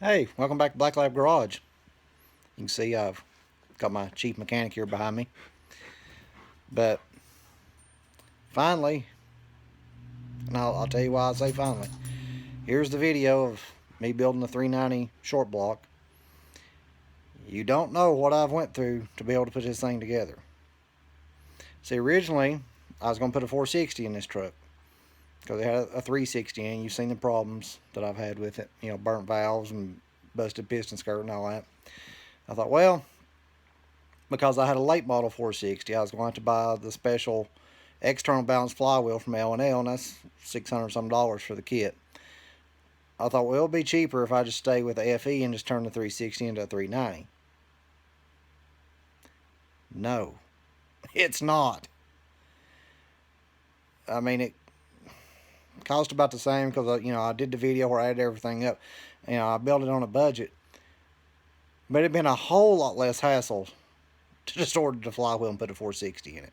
Hey, welcome back to Black Lab Garage. You can see I've got my chief mechanic here behind me. But finally, and I'll tell you why I say finally, here's the video of me building the 390 short block. You don't know what I've went through to be able to put this thing together. See, originally, I was going to put a 460 in this truck because it had a 360 in. You've seen the problems that I've had with it. You know, burnt valves and busted piston skirt and all that. I thought, well, because I had a late model 460, I was going to have to buy the special external balance flywheel from L&L, and that's $600 some for the kit. I thought, well, it'll be cheaper if I just stay with the FE and just turn the 360 into a 390. No, it's not. I mean, it cost about the same because, I did the video where I added everything up. I built it on a budget. But it'd been a whole lot less hassle to just order the flywheel and put a 460 in it.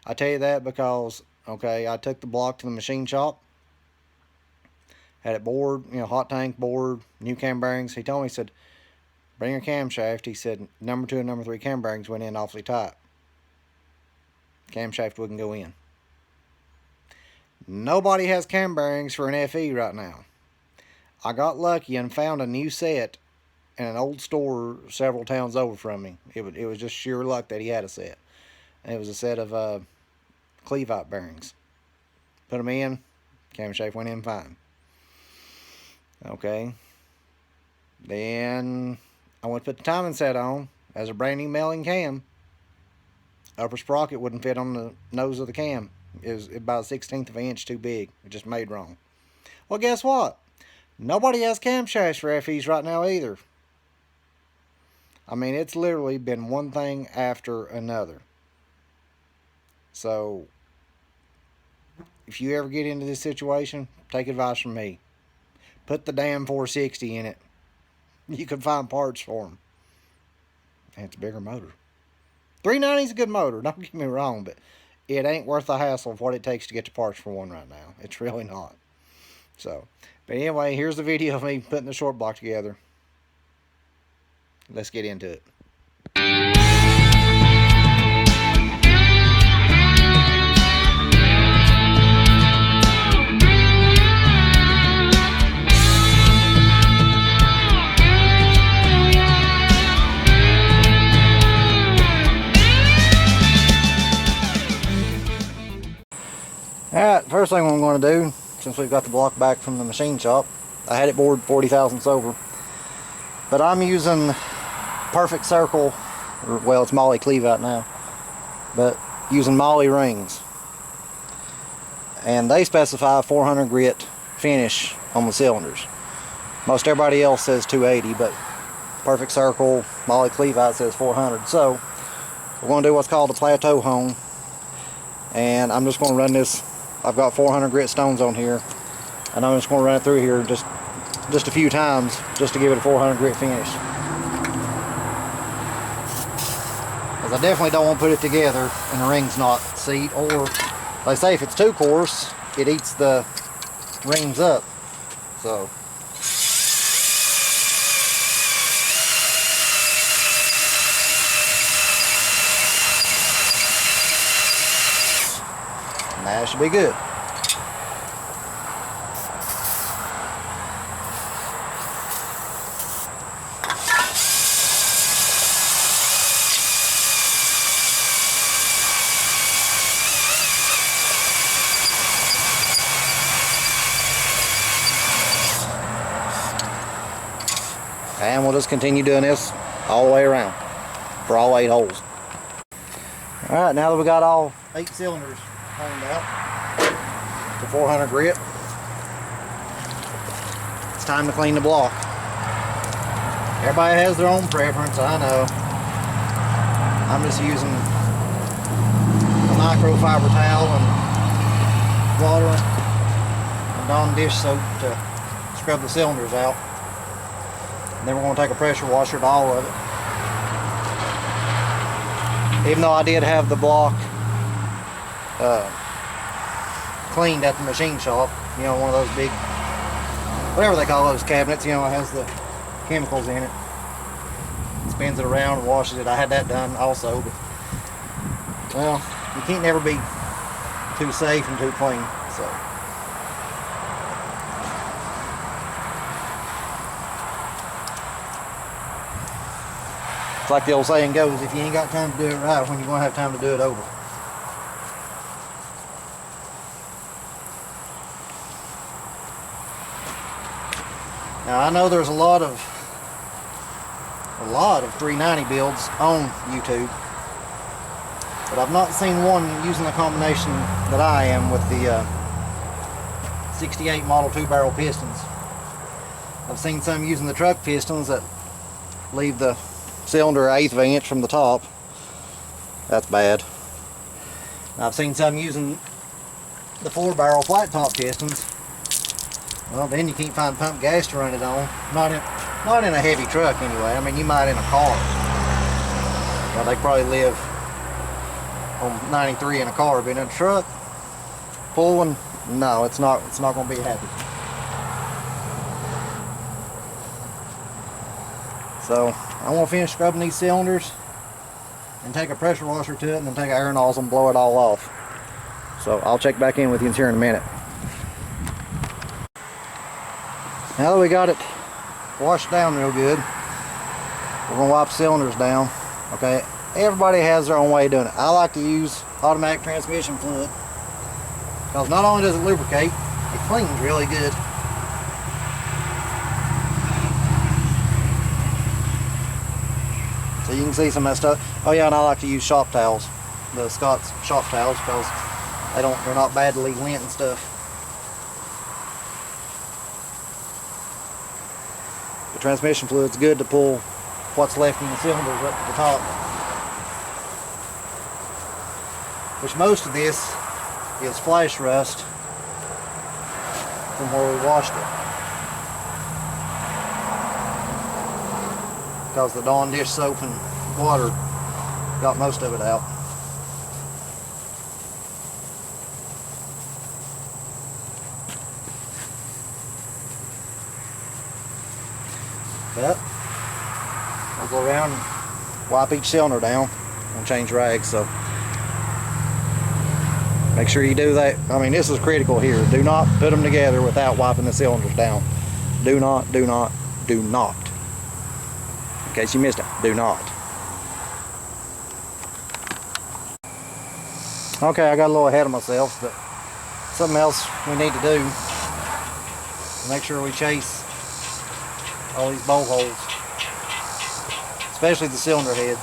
I tell you that because, okay, I took the block to the machine shop, had it bored, hot tank bored, new cam bearings. He told me, he said, bring your camshaft. He said, number 2 and number 3 cam bearings went in awfully tight. Camshaft wouldn't go in. Nobody has cam bearings for an FE right now. I got lucky and found a new set in an old store several towns over from me. It was just sheer luck that he had a set. And it was a set of Cleveite bearings. Put them in, camshaft went in fine. Okay. Then I went to put the timing set on as a brand new melting cam. Upper sprocket wouldn't fit on the nose of the cam. It was about a 1/16 of an inch too big. It just made wrong. Well, guess what? Nobody has camshafts for FEs right now either. I mean, it's literally been one thing after another. So, if you ever get into this situation, take advice from me. Put the damn 460 in it. You can find parts for them. And it's a bigger motor. 390 is a good motor, don't get me wrong, but it ain't worth the hassle of what it takes to get the parts for one right now. It's really not. So, but anyway, here's the video of me putting the short block together. Let's get into it. Alright, first thing I'm going to do, since we've got the block back from the machine shop, I had it bored 40 thousandths over, but I'm using Perfect Circle, well, it's Molly Cleveite now, but using Molly rings, and they specify 400 grit finish on the cylinders. Most everybody else says 280, but Perfect Circle, Molly Cleveite says 400. So we're going to do what's called a plateau hone, and I'm just going to run this. I've got 400 grit stones on here, and I'm just going to run it through here just a few times just to give it a 400 grit finish. Because I definitely don't want to put it together and the ring's not seat, or they say if it's too coarse, it eats the rings up. So and that should be good. And we'll just continue doing this all the way around for all 8 holes. Alright, now that we got all 8 cylinders honed out to 400 grit, it's time to clean the block. Everybody has their own preference, I know. I'm just using a microfiber towel and water and Dawn dish soap to scrub the cylinders out. And then we're going to take a pressure washer to all of it. Even though I did have the block cleaned at the machine shop, one of those big, whatever they call those cabinets, it has the chemicals in it. Spins it around and washes it. I had that done also, but well, you can't never be too safe and too clean. So it's like the old saying goes, if you ain't got time to do it right, when you gonna have time to do it over? Now I know there's a lot of 390 builds on YouTube, but I've not seen one using the combination that I am with the 68 model 2-barrel pistons. I've seen some using the truck pistons that leave the cylinder 1/8 of an inch from the top. That's bad. I've seen some using the 4-barrel flat top pistons. Well, then you can't find pump gas to run it on. Not in a heavy truck anyway. I mean, you might in a car. Well, they probably live on 93 in a car, but in a truck, full one, no, it's not going to be happy. So I'm going to finish scrubbing these cylinders and take a pressure washer to it, and then take an air nozzle and blow it all off. So I'll check back in with you here in a minute. Now that we got it washed down real good, we're going to wipe the cylinders down. Okay, everybody has their own way of doing it. I like to use automatic transmission fluid because not only does it lubricate, it cleans really good. So you can see some of that stuff. Oh yeah, and I like to use shop towels, the Scott's shop towels, because they're not bad to leave lint and stuff. The transmission fluid's good to pull what's left in the cylinders up to the top. Which most of this is flash rust from where we washed it, because the Dawn dish soap and water got most of it out. But I'll go around and wipe each cylinder down and change rags, so make sure you do that. I mean, this is critical here. Do not put them together without wiping the cylinders down. Do not, do not, do not. In case you missed it, do not. Okay, I got a little ahead of myself, but something else we need to do, make sure we chase all these bolt holes, especially the cylinder heads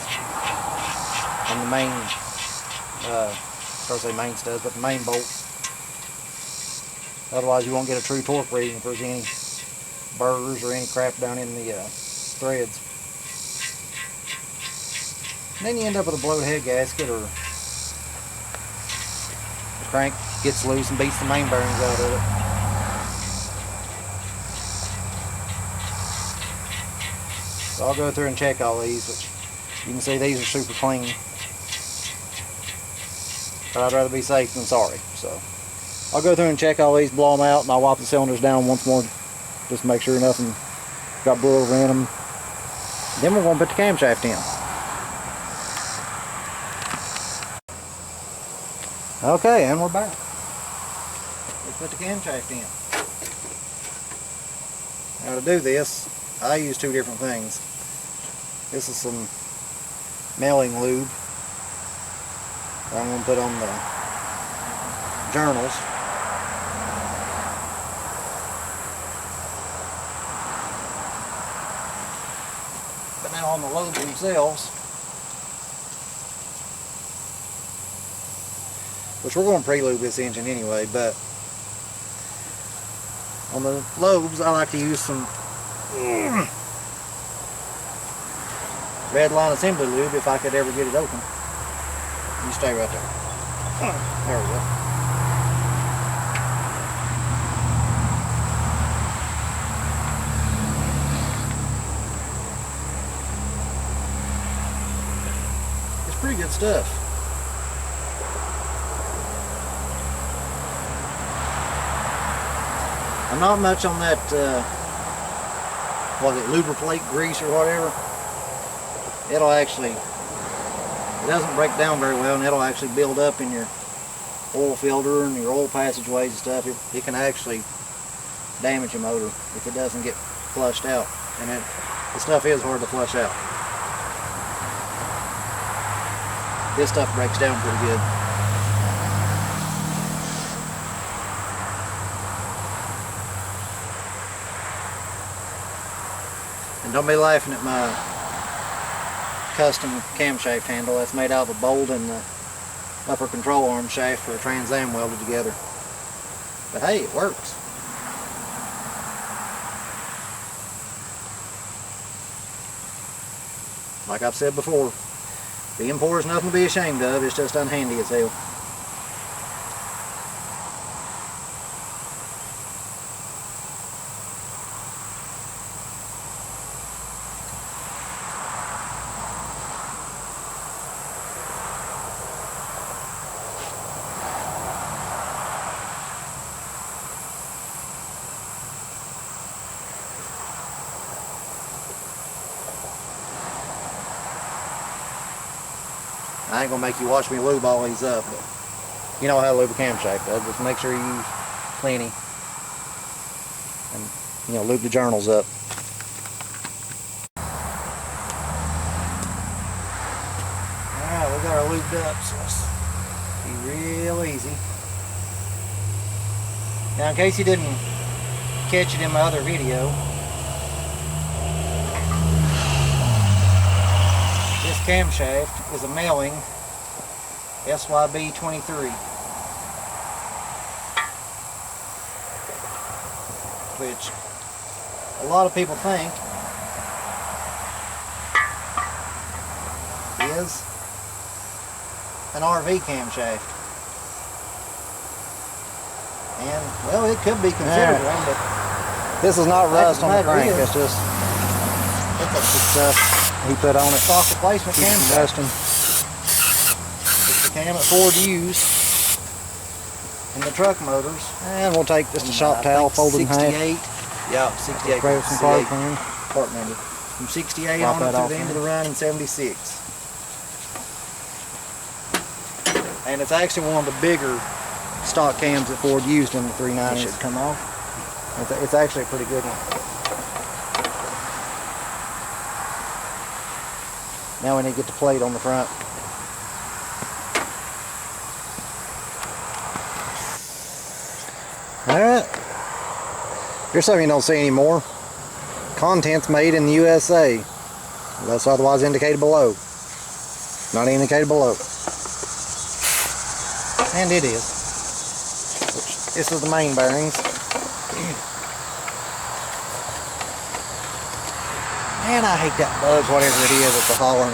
and the main, of course they main studs, but the main bolts. Otherwise you won't get a true torque reading if there's any burrs or any crap down in the threads. And then you end up with a blown head gasket, or the crank gets loose and beats the main bearings out of it. So I'll go through and check all these, which you can see these are super clean. But I'd rather be safe than sorry. So I'll go through and check all these, blow them out, and I'll wipe the cylinders down once more, just to make sure nothing got blew over in them. Then we're going to put the camshaft in. Okay, and we're back. Let's put the camshaft in. Now to do this, I use two different things. This is some mailing lube that I'm going to put on the journals. But now on the lobes themselves, which we're going to pre-lube this engine anyway, but on the lobes I like to use some red line assembly lube if I could ever get it open. You stay right there. There we go. It's pretty good stuff. I'm not much on that lubricate grease or whatever, it'll actually, it doesn't break down very well, and it'll actually build up in your oil filter and your oil passageways and stuff. It can actually damage your motor if it doesn't get flushed out, and the stuff is hard to flush out. This stuff breaks down pretty good. And don't be laughing at my custom camshaft handle. That's made out of a bolt and the upper control arm shaft for a Trans Am welded together. But hey, it works. Like I've said before, being poor is nothing to be ashamed of. It's just unhandy as hell. I ain't gonna make you watch me lube all these up, but you know how to lube a camshaft does. Just make sure you use plenty, and you know, lube the journals up. Alright, we got our lubed up, so it's be real easy. Now, in case you didn't catch it in my other video, this camshaft is a Melling SYB23, which a lot of people think is an RV camshaft. And, well, it could be considered one, but this is not rust on the crank. It's just he put on it. Stock replacement camshaft. It's the cam that Ford used in the truck motors. And we'll take just a shop towel, folded in half. Yeah, 68. Grab some part number. From 68 on up to the end of the run in 76. And it's actually one of the bigger stock cams that Ford used in the 390s. It should come off. It's actually a pretty good one. Now we need to get the plate on the front. Alright. Here's something you don't see anymore. Contents made in the USA. Unless otherwise indicated below. Not indicated below. And it is. This is the main bearings. Man, I hate that bug, whatever it is, it's a hollering.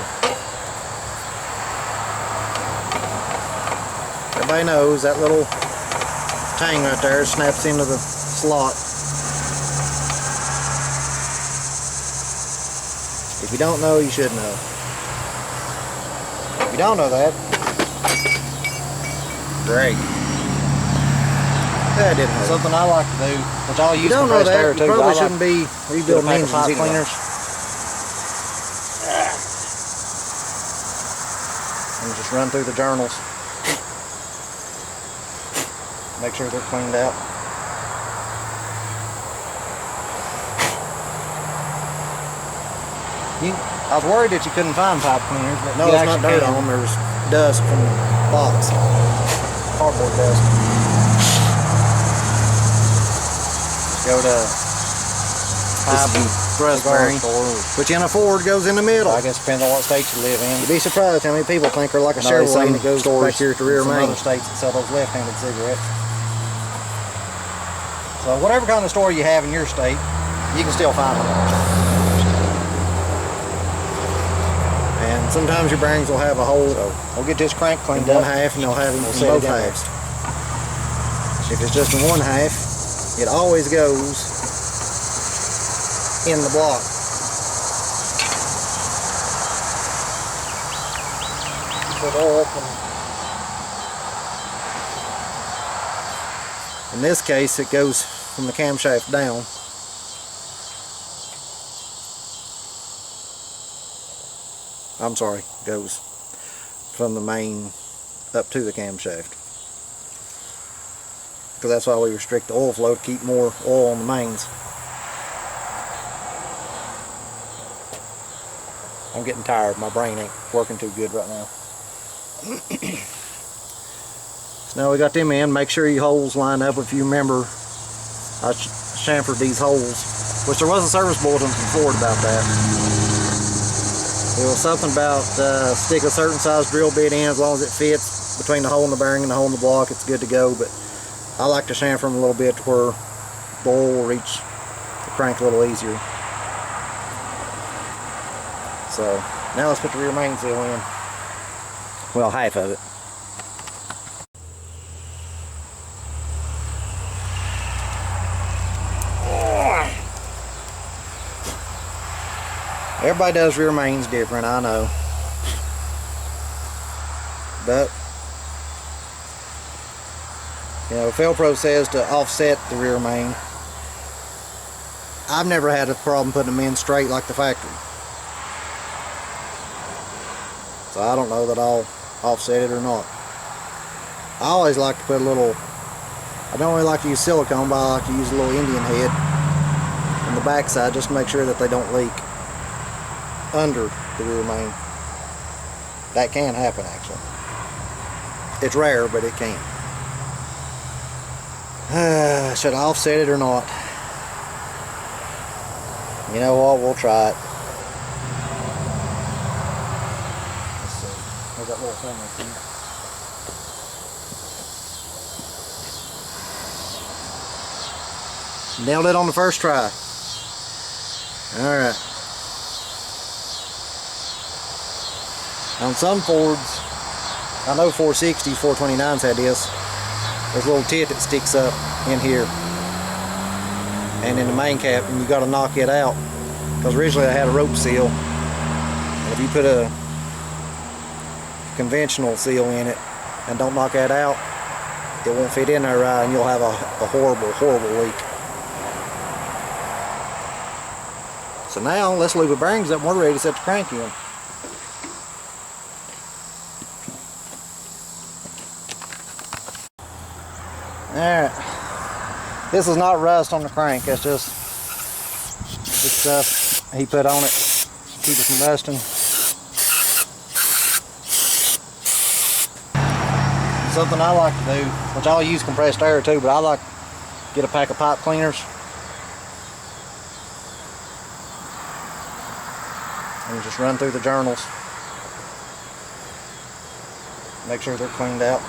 Everybody knows that little tang right there snaps into the slot. If you don't know, you should know. If you don't know that, great. Yeah, I didn't know. Something I like to do, which I'll use compressed air too. You probably shouldn't be rebuilding engines pipe cleaners. And just run through the journals. Make sure they're cleaned out. I was worried that you couldn't find pipe cleaners, but no, it's not dirt on them. There's dust from the box, cardboard dust. Go to pipe and thrust bearing, which in a Ford goes in the middle. I guess depends on what state you live in. You'd be surprised how many people think they're like a Chevrolet that goes back here at the rear main. Other states that sell those left-handed cigarettes. So whatever kind of store you have in your state, you can still find them. And sometimes your bearings will have a hole. So we'll get this crank cleaned up. One half, and they'll have them in both halves. If it's just in one half, it always goes in the block. Put it up, and in this case, it goes from the camshaft down. I'm sorry, goes from the main up to the camshaft. Because that's why we restrict the oil flow, to keep more oil on the mains. I'm getting tired. My brain ain't working too good right now. So now we got them in. Make sure your holes line up. If you remember, I chamfered these holes, which there was a service bulletin from Ford about that. It was something about stick a certain size drill bit in, as long as it fits between the hole in the bearing and the hole in the block, it's good to go. But I like to chamfer them a little bit to where the oil will reach the crank a little easier. So now let's put the rear main seal in. Well, half of it. Everybody does rear mains different, I know. But, you know, Felpro says to offset the rear main. I've never had a problem putting them in straight like the factory. So I don't know that I'll offset it or not. I always like to put a little, I don't really like to use silicone, but I like to use a little Indian head on the back side just to make sure that they don't leak under the rear main. That can happen actually. It's rare, but it can. Should I offset it or not? You know what, we'll try it. Let's see. I've got little fingers here. Nailed it on the first try. Alright. On some Fords, I know 460s, 429s had this. There's a little tit that sticks up in here and in the main cap, and you got to knock it out, because originally I had a rope seal. And if you put a conventional seal in it and don't knock that out, it won't fit in there right, and you'll have a horrible, horrible leak. So now let's lube the bearings up and we're ready to set the crank in. Alright, this is not rust on the crank, that's just stuff he put on it to keep it from rusting. Something I like to do, which I'll use compressed air too, but I like to get a pack of pipe cleaners and just run through the journals, make sure they're cleaned out.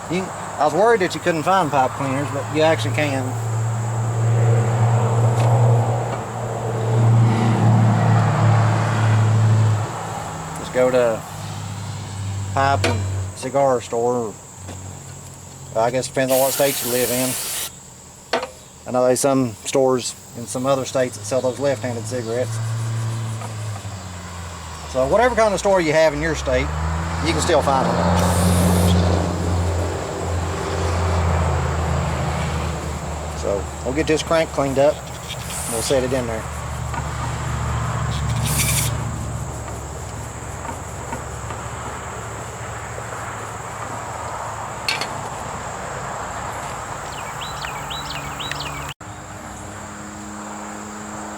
I was worried that you couldn't find pipe cleaners, but you actually can. Just go to pipe and cigar store. I guess it depends on what state you live in. I know there's some stores in some other states that sell those left-handed cigarettes. So whatever kind of store you have in your state, you can still find them. So we'll get this crank cleaned up and we'll set it in there.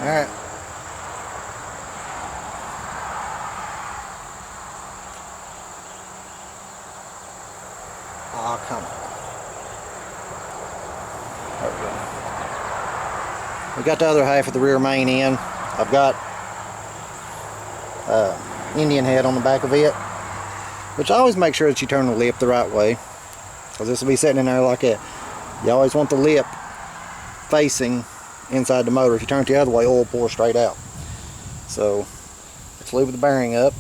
Alright. Oh, come on. There we go. We got the other half of the rear main in. I've got Indian head on the back of it, which I always make sure that you turn the lip the right way, because this will be sitting in there like that. You always want the lip facing inside the motor. If you turn it the other way, oil pours straight out. So let's lube the bearing up.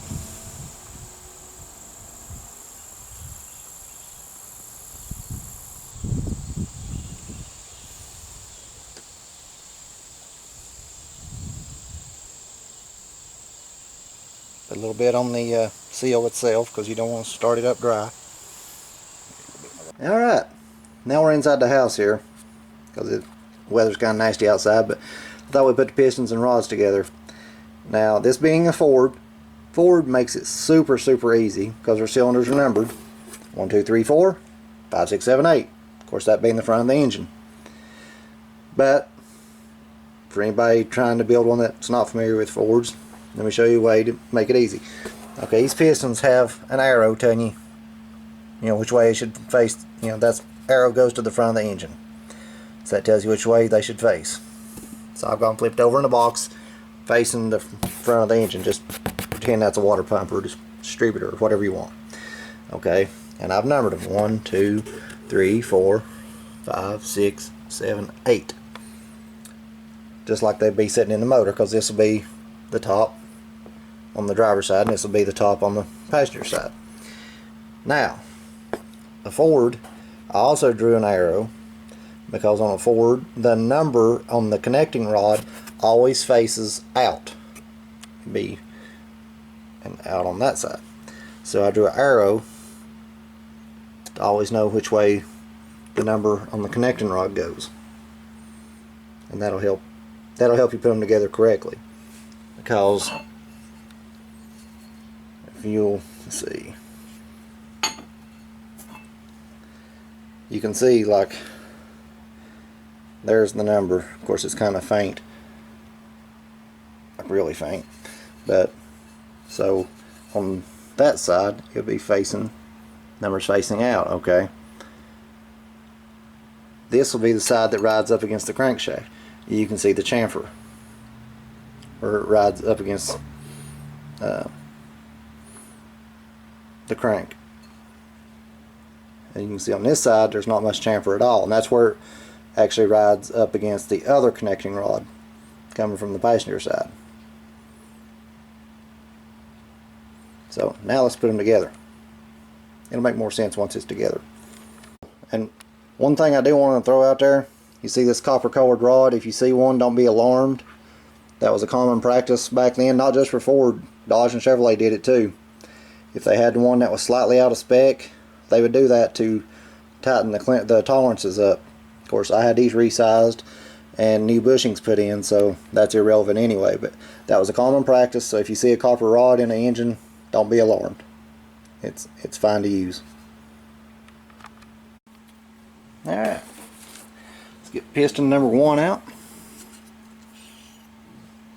Put a little bit on the seal itself, because you don't want to start it up dry. Alright, now we're inside the house here, because The weather's kind of nasty outside, but I thought we'd put the pistons and rods together. Now, this being a Ford makes it super easy because their cylinders are numbered 1, 2, 3, 4, 5, 6, 7, 8. Of course, that being the front of the engine. But for anybody trying to build one that's not familiar with Fords, let me show you a way to make it easy. Okay, these pistons have an arrow telling you, which way it should face. That arrow goes to the front of the engine. So that tells you which way they should face. So I've gone flipped over in the box facing the front of the engine. Just pretend that's a water pump or distributor or whatever you want. Okay, and I've numbered them 1, 2, 3, 4, 5, 6, 7, 8. Just like they'd be sitting in the motor, because this will be the top on the driver's side and this will be the top on the passenger side. Now, a Ford, I also drew an arrow because on a Ford the number on the connecting rod always faces out. Be and out on that side. So I drew an arrow to always know which way the number on the connecting rod goes. And that'll help you put them together correctly. Because if you'll see, you can see, like, there's the number. Of course, it's kind of faint, like really faint, but so on that side it'll be facing, numbers facing out. Okay, this will be the side that rides up against the crankshaft. You can see the chamfer, or it rides up against the crank. And you can see on this side there's not much chamfer at all, and that's where it actually rides up against the other connecting rod coming from the passenger side. So now let's put them together. It'll make more sense once it's together. And one thing I do want to throw out there, you see this copper colored rod. If you see one, don't be alarmed. That was a common practice back then, not just for Ford. Dodge and Chevrolet did it too. If they had one that was slightly out of spec, they would do that to tighten the tolerances up. Of course, I had these resized and new bushings put in, so that's irrelevant anyway, but that was a common practice. So if you see a copper rod in an engine, don't be alarmed. It's fine to use. Alright, let's get piston number 1 out.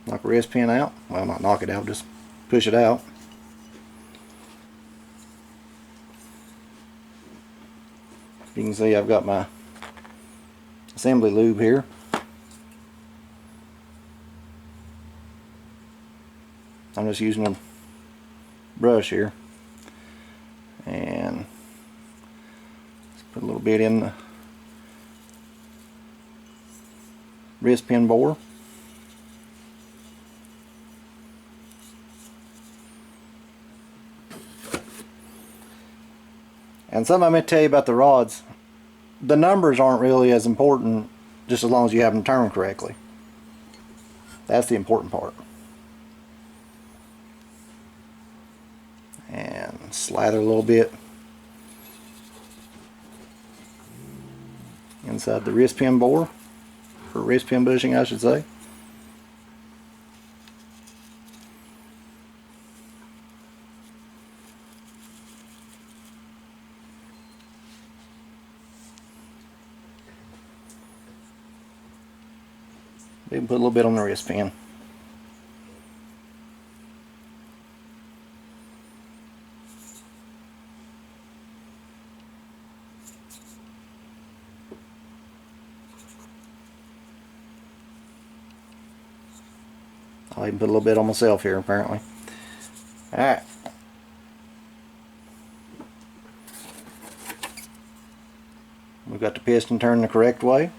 Knock a wrist pin out. Well, not knock it out, just push it out. You can see I've got my assembly lube here. I'm just using a brush here, and let's put a little bit in the wrist pin bore. And something I meant to tell you about the rods, the numbers aren't really as important, just as long as you have them turned correctly. That's the important part. And slather a little bit inside the wrist pin bore, or wrist pin bushing I should say. We can put a little bit on the wrist pin. I'll even put a little bit on myself here apparently. Alright. We've got the piston turned the correct way.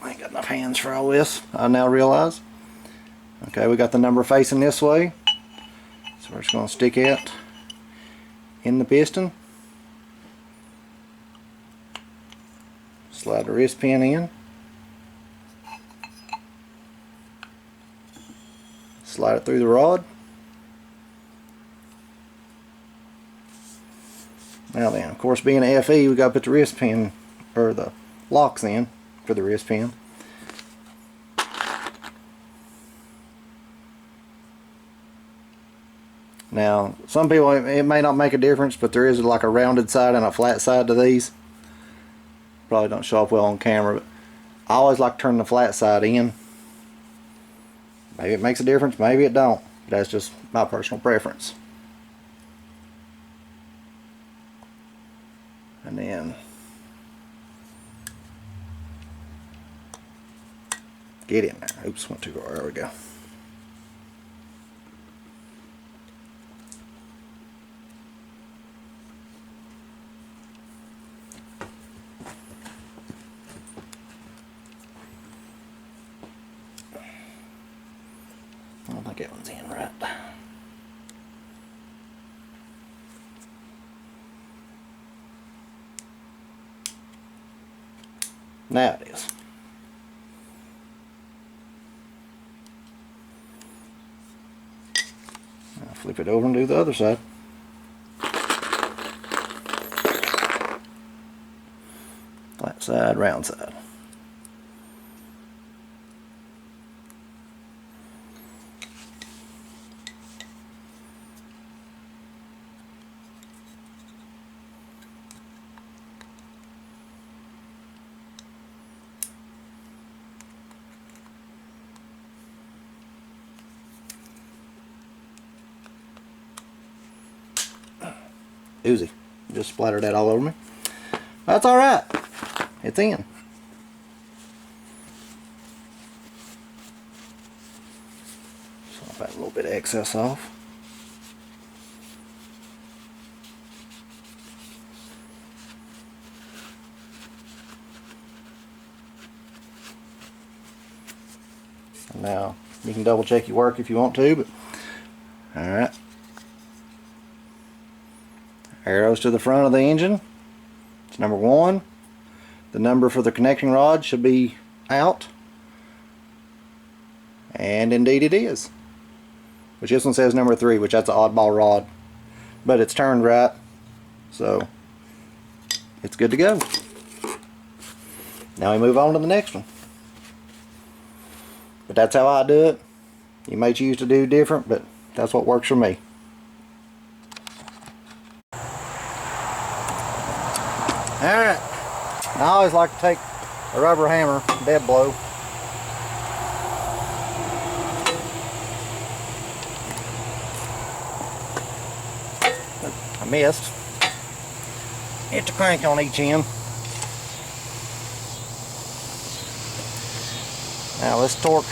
I ain't got enough hands for all this, I now realize. Okay, we got the number facing this way. So we're just going to stick it in the piston. Slide the wrist pin in. Slide it through the rod. Now then, of course, being an FE, we got to put the wrist pin, or the locks in for the wrist pin. Now, some people, it may not make a difference, but there is like a rounded side and a flat side to these. Probably don't show up well on camera, but I always like to turn the flat side in. Maybe it makes a difference, maybe it don't. That's just my personal preference. And then get in there. Oops, went too far. There we go. I don't think that one's in right. Now it is. Now flip it over and do the other side. Flat side, round side. Oozy. Just splattered that all over me. That's alright. It's in. So I'll back a little bit of excess off. And now you can double check your work if you want to, but alright. Arrows to the front of the engine. It's number 1. The number for the connecting rod should be out. And indeed it is. Which this one says number 3, which that's an oddball rod. But it's turned right. So it's good to go. Now we move on to the next one. But that's how I do it. You may choose to do different, but that's what works for me. Alright, I always like to take a rubber hammer, dead blow. I missed. Hit the crank on each end. Now let's torque.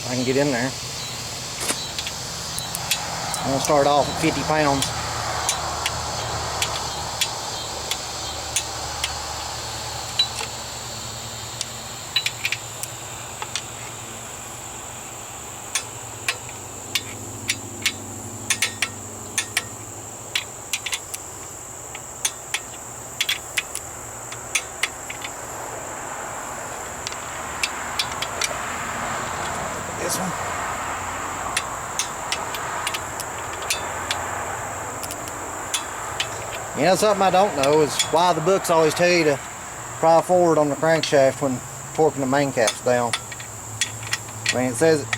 I can get in there. I'm going to start off at 50 pounds. This one. You know, something I don't know is why the books always tell you to pry forward on the crankshaft when torquing the main caps down. I mean, it says it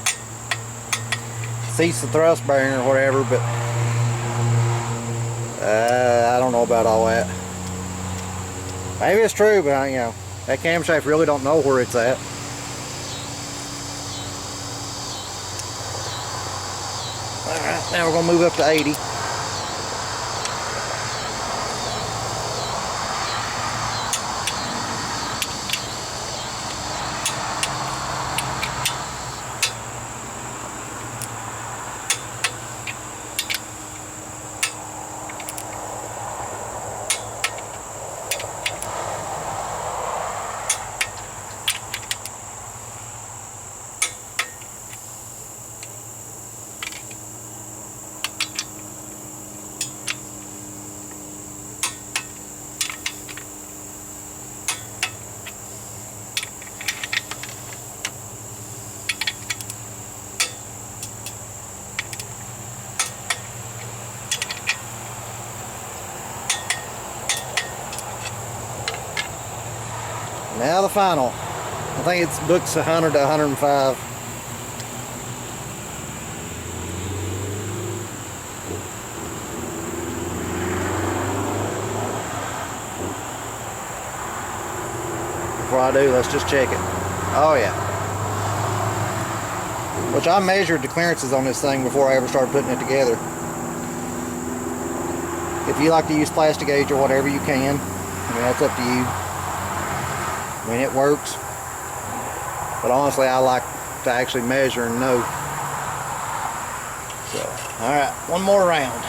seats the thrust bearing or whatever, but I don't know about all that. Maybe it's true, but you know, that camshaft really don't know where it's at. Alright, now we're going to move up to 80. Now the final. I think it's books 100 to 105. Before I do, let's just check it. Oh yeah. Which I measured the clearances on this thing before I ever started putting it together. If you like to use plastic gauge or whatever, you can. I mean, that's up to you. I mean, it works. But honestly, I like to actually measure and know. So, alright, one more round.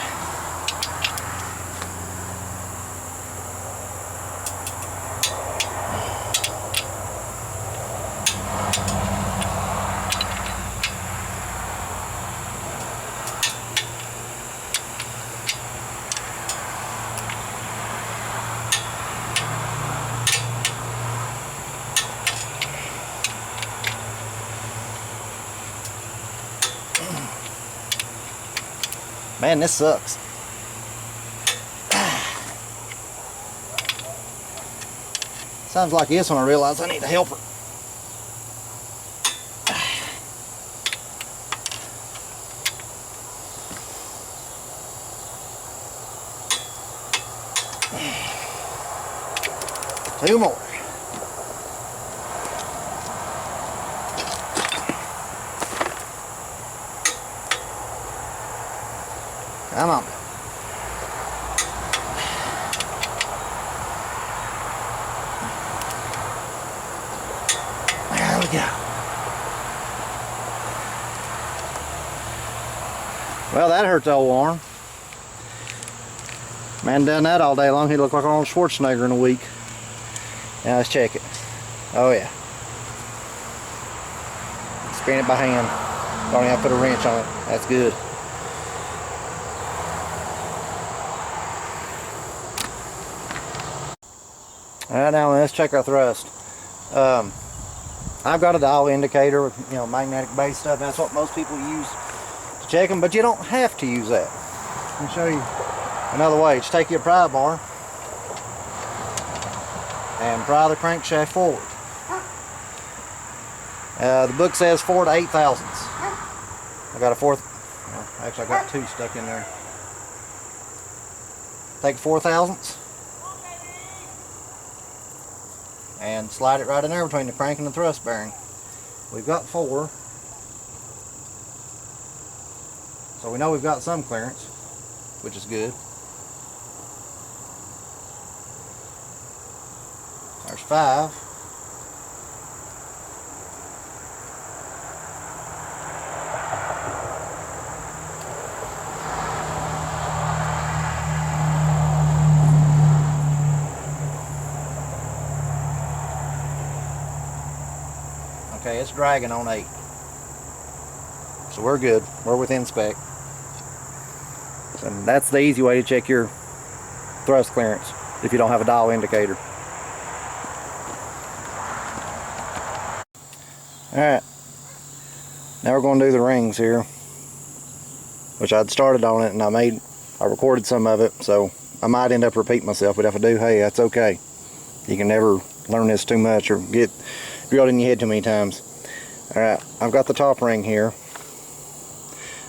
Man, this sucks. Sounds like this when I realize I need a helper. Two more. Come on. There we go. Well, that hurts the old arm. Man done that all day long. He'd look like Arnold Schwarzenegger in a week. Now let's check it. Oh yeah. Spin it by hand. Don't even have to put a wrench on it. That's good. Alright, now let's check our thrust. I've got a dial indicator with, you know, magnetic base stuff. That's what most people use to check them, but you don't have to use that. Let me show you another way. Just take your pry bar and pry the crankshaft forward. The book says 4 to 8 thousandths. I got a fourth. Well, actually, I got 2 stuck in there. Take 4 thousandths. And slide it right in there between the crank and the thrust bearing. We've got 4. So we know we've got some clearance, which is good. There's 5. Okay, it's dragging on 8. So we're good. We're within spec. And that's the easy way to check your thrust clearance if you don't have a dial indicator. Alright. Now we're going to do the rings here. Which I'd started on it and I recorded some of it, so I might end up repeating myself, but if I do, hey, that's okay. You can never learn this too much or get drilled in your head too many times. Alright, I've got the top ring here,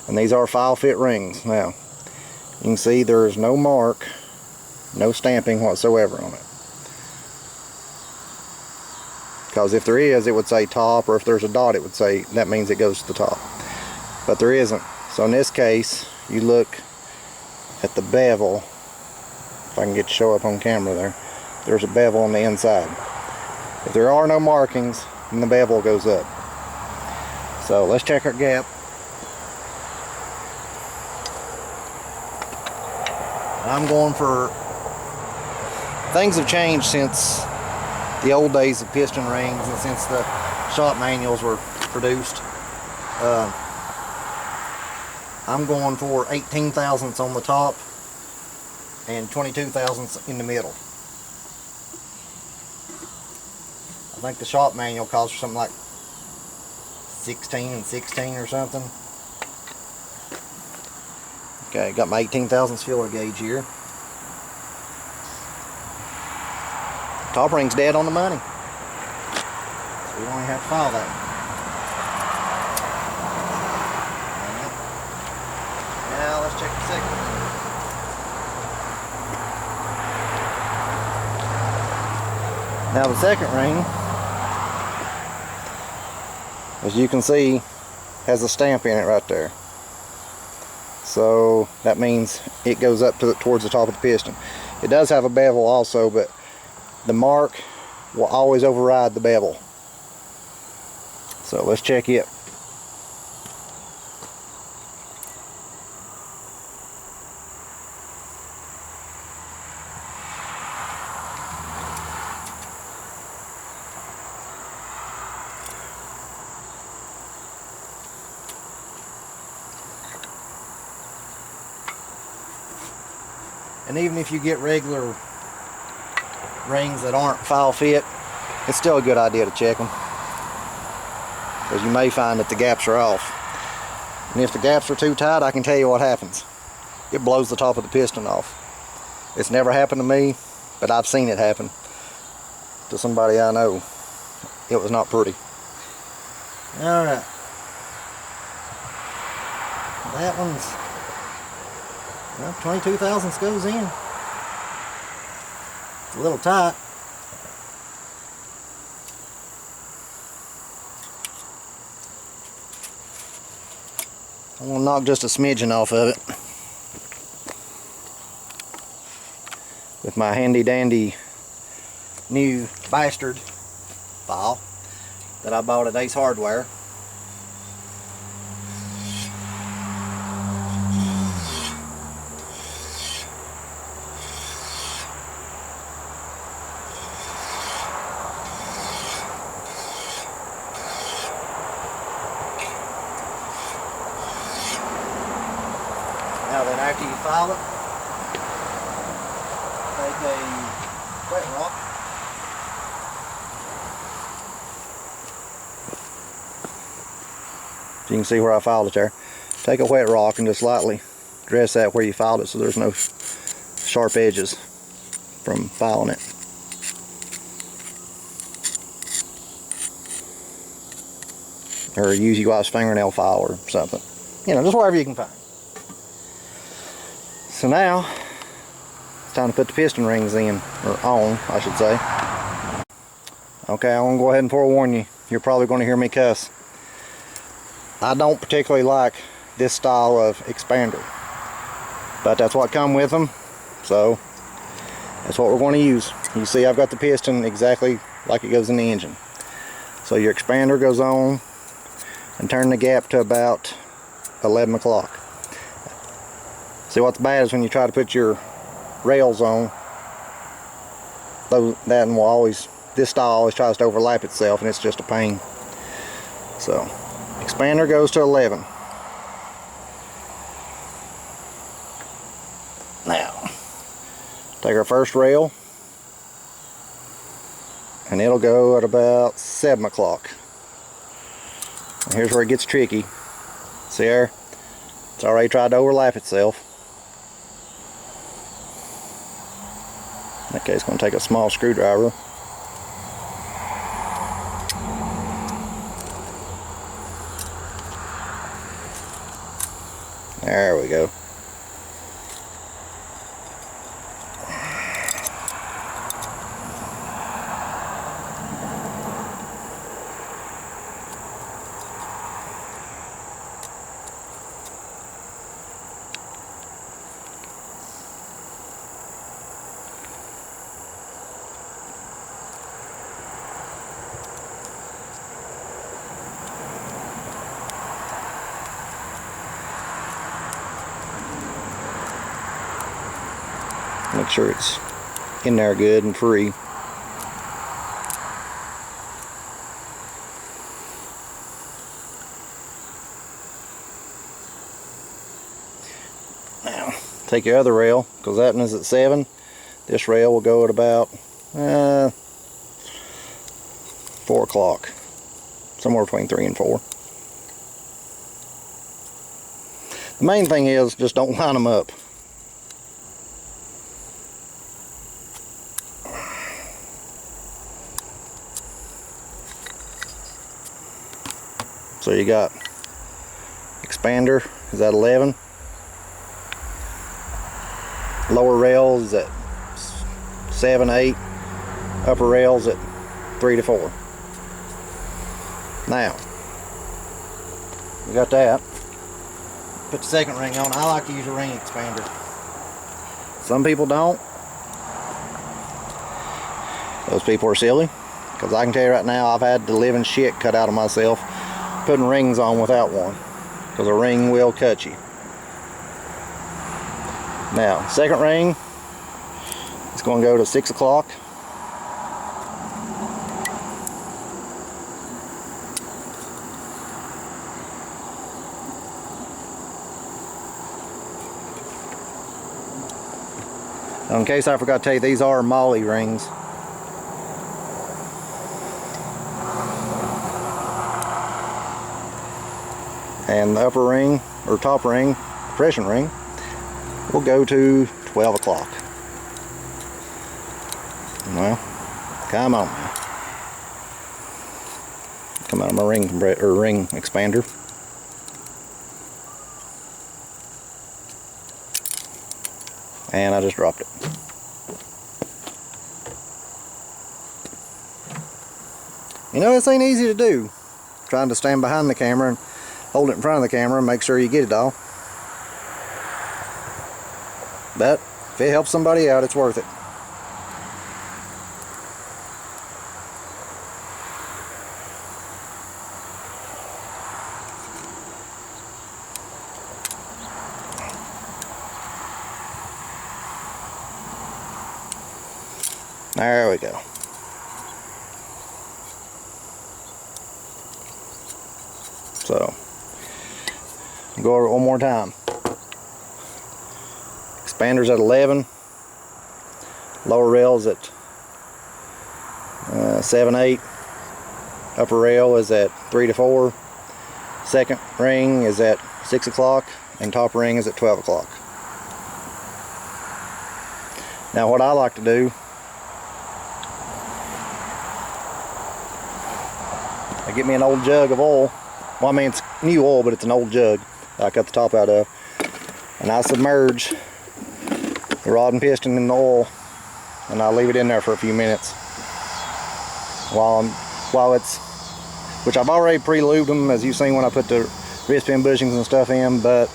and these are file fit rings. Now, you can see there's no mark, no stamping whatsoever on it. Because if there is, it would say top, or if there's a dot, it would say, that means it goes to the top. But there isn't. So in this case, you look at the bevel, if I can get to show up on camera there, there's a bevel on the inside. If there are no markings, then the bevel goes up. So let's check our gap. I'm going for, things have changed since the old days of piston rings and since the shop manuals were produced. I'm going for 18 thousandths on the top and 22 thousandths in the middle. I think the shop manual calls for something like 16 and 16 or something. Okay, got my 18 thousandths filler gauge here. Top ring's dead on the money. So we only have to file that. Alright. Now let's check the second one. Now the second ring, as you can see, has a stamp in it right there. So that means it goes up towards the top of the piston. It does have a bevel also, but the mark will always override the bevel. So let's check it. And even if you get regular rings that aren't file fit, it's still a good idea to check them, because you may find that the gaps are off. And if the gaps are too tight, I can tell you what happens. It blows the top of the piston off. It's never happened to me, but I've seen it happen to somebody I know. It was not pretty. Alright. That one's, well, 22 thousandths goes in. It's a little tight. I'm going to knock just a smidgen off of it with my handy dandy new bastard file that I bought at Ace Hardware. Now then, after you file it, take a wet rock, so you can see where I filed it there. Take a wet rock and just lightly dress that where you filed it so there's no sharp edges from filing it. Or use your wife's fingernail file or something. You know, just wherever you can find. So now, it's time to put the piston rings in, or on, I should say. Okay, I'm going to go ahead and forewarn you, you're probably going to hear me cuss. I don't particularly like this style of expander, but that's what come with them, so that's what we're going to use. You see I've got the piston exactly like it goes in the engine. So your expander goes on, and turn the gap to about 11 o'clock. See, what's bad is when you try to put your rails on, that will always, this style always tries to overlap itself, and it's just a pain. So, expander goes to 11. Now, take our first rail, and it'll go at about 7 o'clock. And here's where it gets tricky. See there? It's already tried to overlap itself. Okay, it's going to take a small screwdriver. There we go. Make sure it's in there good and free. Now, take your other rail, because that one is at 7. This rail will go at about 4 o'clock. Somewhere between 3 and 4. The main thing is, just don't line them up. So you got expander is at 11, lower rails is at 7, 8, upper rails at 3 to 4. Now we got that. Put the second ring on. I like to use a ring expander. Some people don't. Those people are silly, because I can tell you right now, I've had the living shit cut out of myself putting rings on without one, because a ring will cut you. Now, second ring is going to go to 6 o'clock. Now, in case I forgot to tell you, these are Molly rings. And the upper ring, or top ring, compression ring, will go to 12 o'clock. Well, come on now. Come out of my ring expander. And I just dropped it. You know, this ain't easy to do. Trying to stand behind the camera and hold it in front of the camera and make sure you get it all. But if it helps somebody out, it's worth it. There we go. So, go over it one more time. Expander's at 11. Lower rail's at 7, 8. Upper rail is at 3 to 4. Second ring is at 6 o'clock. And top ring is at 12 o'clock. Now what I like to do, I get me an old jug of oil. Well, I mean, it's new oil, but it's an old jug that I cut the top out of. And I submerge the rod and piston in the oil, and I leave it in there for a few minutes while it's, which I've already pre-lubed them, as you've seen when I put the wrist pin bushings and stuff in, but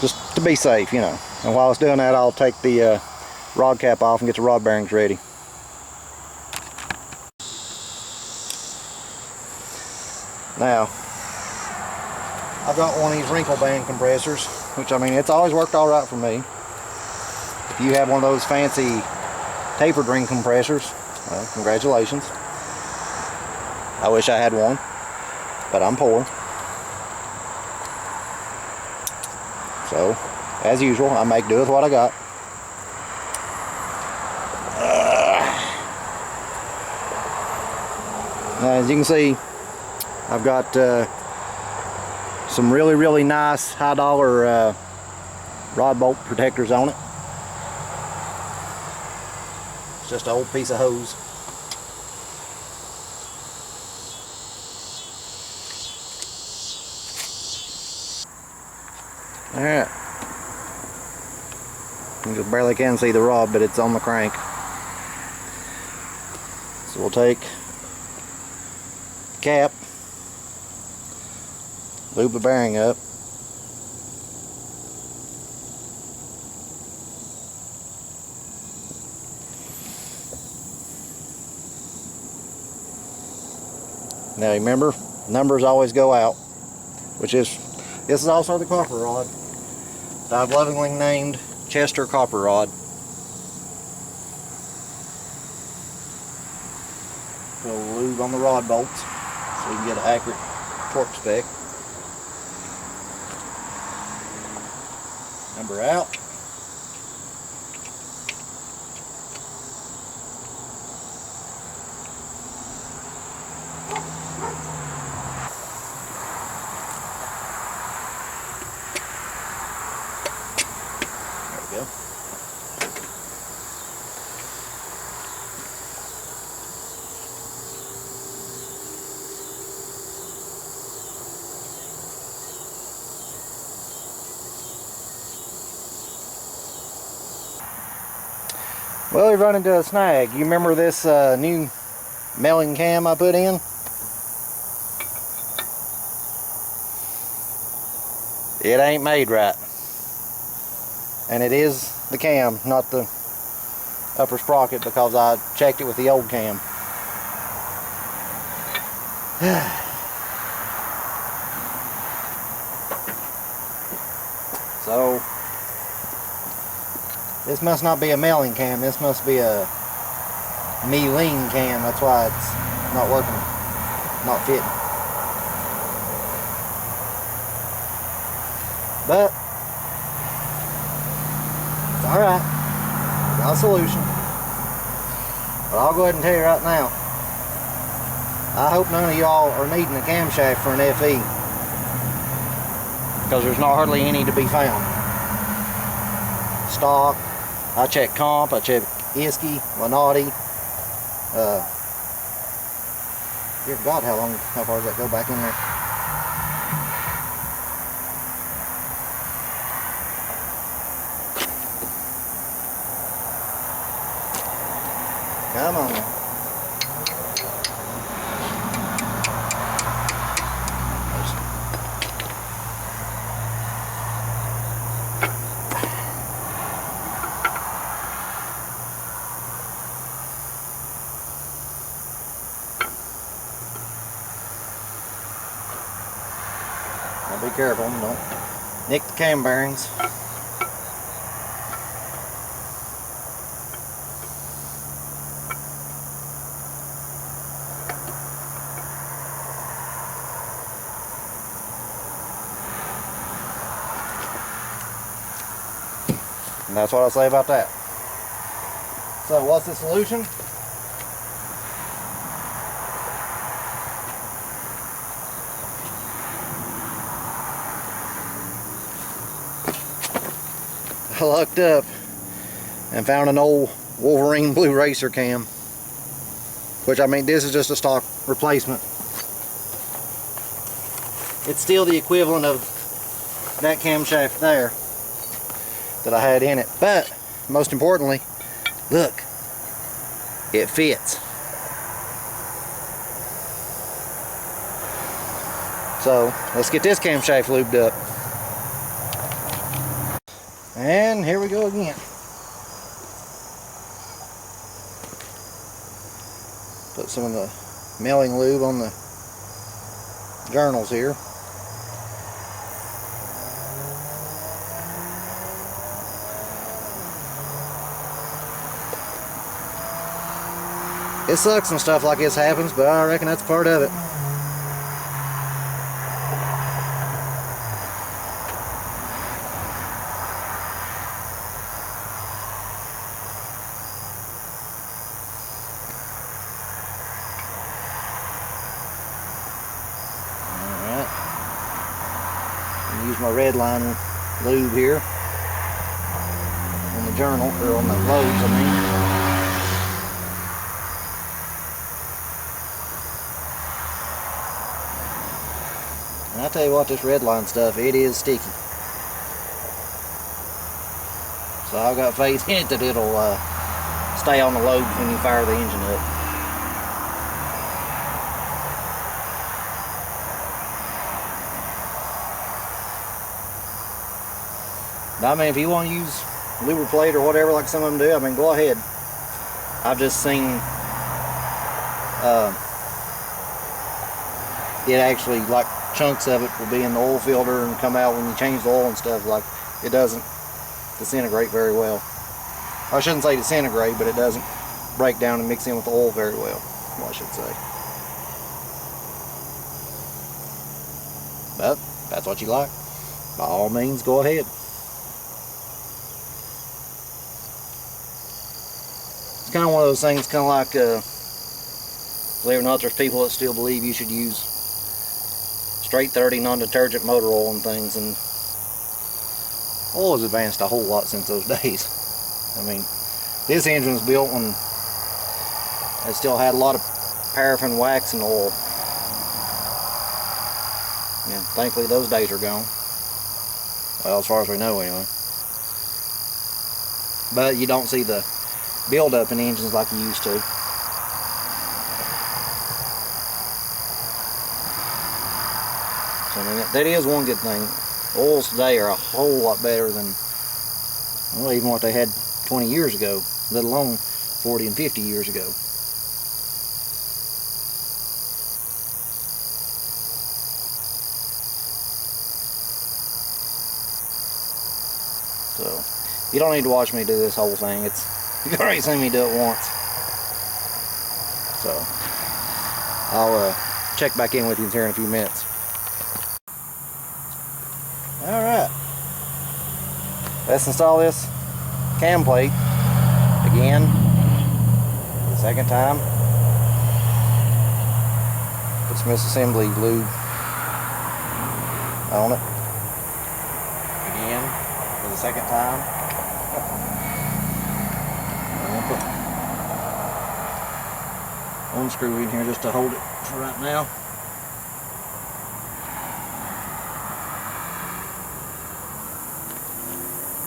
just to be safe, you know. And while it's doing that, I'll take the rod cap off and get the rod bearings ready. Now, I've got one of these wrinkle band compressors, which, I mean, it's always worked all right for me. If you have one of those fancy tapered ring compressors, well, congratulations. I wish I had one, but I'm poor. So, as usual, I make do with what I got. Now, as you can see, I've got some really nice high dollar rod bolt protectors on it. It's just an old piece of hose. Alright. You just barely can see the rod, but it's on the crank. So we'll take the cap, lube the bearing up, now remember, numbers always go out, which is, this is also the copper rod that I've lovingly named Chester copper rod. So lube on the rod bolts so you can get an accurate torque spec. Number out. There we go. Well, we run into a snag. You remember this new milling cam I put in? It ain't made right. And it is the cam, not the upper sprocket, because I checked it with the old cam. So, this must not be a milling cam, this must be a me-lean cam. That's why it's not working, not fitting. But it's alright, got a solution. But I'll go ahead and tell you right now, I hope none of y'all are needing a camshaft for an FE, because there's not hardly any to be found. Stock, I checked Comp, I checked Iski, Minotti. Dear God, how far does that go back in there? Come on now. Now be careful, don't nick the cam bearings. And that's what I say about that. So what's the solution? I looked up and found an old Wolverine Blue Racer cam, which, I mean, this is just a stock replacement. It's still the equivalent of that camshaft there that I had in it, but most importantly, look, it fits. So let's get this camshaft lubed up. And here we go again. Put some of the milling lube on the journals here. It sucks when stuff like this happens, but I reckon that's part of it. Alright. Use my red line lube here on the journal, or on the loads, I mean. And I tell you what, this red line stuff, it is sticky. So I've got faith in it that it'll stay on the load when you fire the engine up. But I mean, if you want to use lubricate or whatever like some of them do, I mean, go ahead. I've just seen it actually, like, chunks of it will be in the oil filter and come out when you change the oil and stuff. Like, it doesn't disintegrate very well. I shouldn't say disintegrate, but it doesn't break down and mix in with the oil very well, I should say. But that's what you like, by all means, go ahead. It's kind of one of those things, kind of like, believe it or not, there's people that still believe you should use straight 30 non-detergent motor oil and things, and oil has advanced a whole lot since those days. I mean, this engine was built when it still had a lot of paraffin, wax, and oil. Yeah, thankfully those days are gone. Well, as far as we know anyway. But you don't see the build up in engines like you used to. So, I mean, that is one good thing. Oils today are a whole lot better than, well, even what they had 20 years ago, let alone 40 and 50 years ago. So, you don't need to watch me do this whole thing. You've already seen me do it once. So, I'll check back in with you here in a few minutes. Alright, let's install this cam plate again for the second time. Put some assembly lube on it again for the second time. I'm going to put one screw in here just to hold it for right now.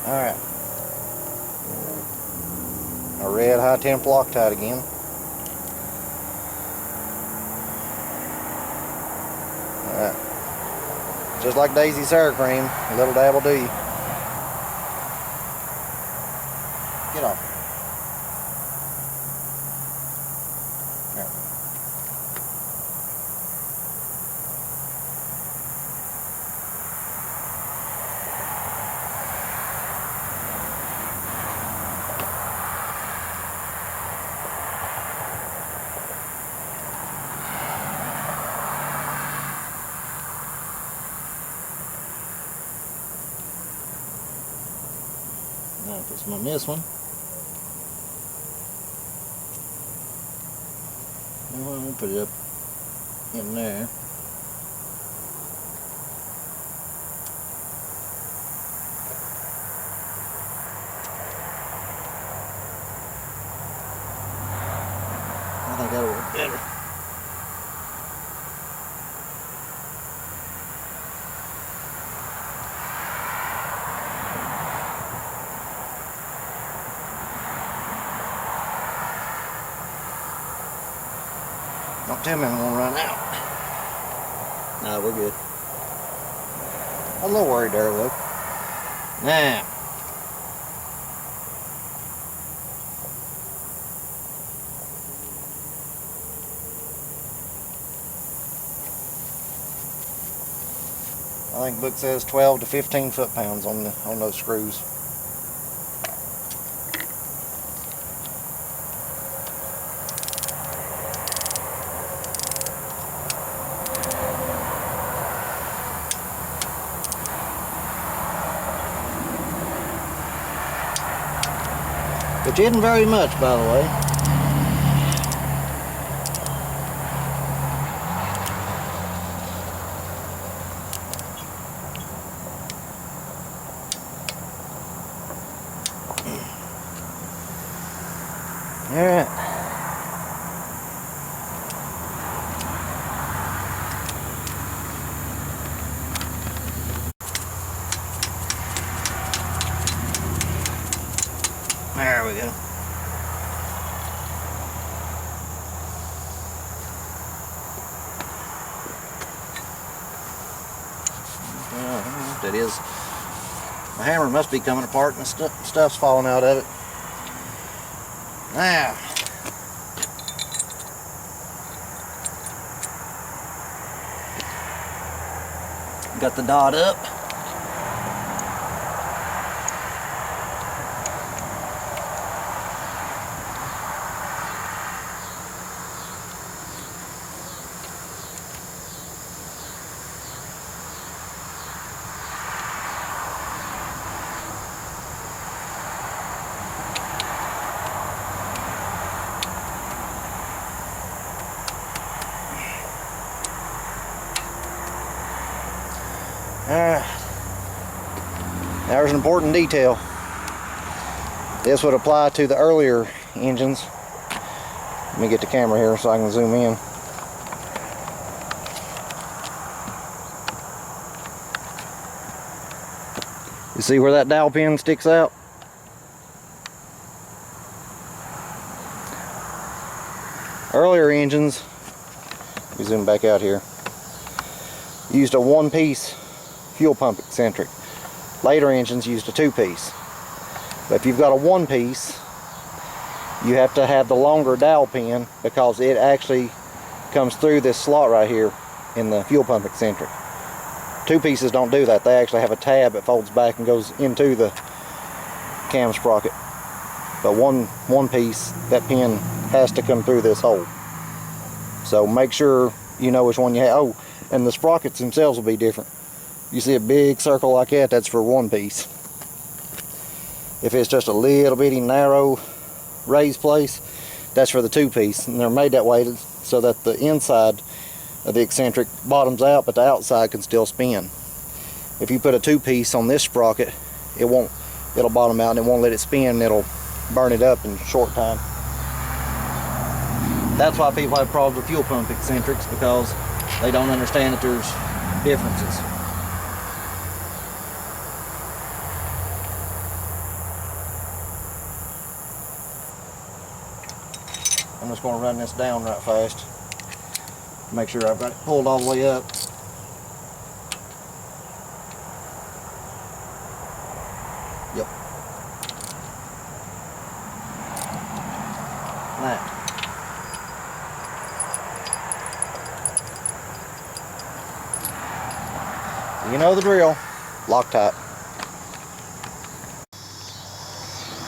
Alright, a red high temp Loctite again. Alright, just like Daisy sour cream, a little dab will do you. Get off. There. Now put some on this one. And we'll put it up in there. I think that'll work better. Don't tell me I'm gonna run out. No, we're good. I'm a little worried there though. Now, I think book says 12 to 15 foot-pounds on those screws. Which isn't very much, by the way. All right. There we go. That is, the hammer must be coming apart and the stuff's falling out of it. Now, got the dot up. Alright, there's an important detail. This would apply to the earlier engines. Let me get the camera here so I can zoom in. You see where that dowel pin sticks out? Earlier engines, let me zoom back out here, used a one-piece fuel pump eccentric. Later engines used a two-piece. But if you've got a one-piece, you have to have the longer dowel pin because it actually comes through this slot right here in the fuel pump eccentric. Two pieces don't do that. They actually have a tab that folds back and goes into the cam sprocket. But one piece, that pin has to come through this hole. So make sure you know which one you have. Oh, and the sprockets themselves will be different. You see a big circle like that, that's for one piece. If it's just a little bitty narrow raised place, that's for the two piece. And they're made that way so that the inside of the eccentric bottoms out, but the outside can still spin. If you put a two piece on this sprocket, it'll bottom out and it won't let it spin, and it'll burn it up in a short time. That's why people have problems with fuel pump eccentrics, because they don't understand that there's differences. I'm just going to run this down right fast. Make sure I've got it pulled all the way up. Yep. That. You know the drill. Loctite.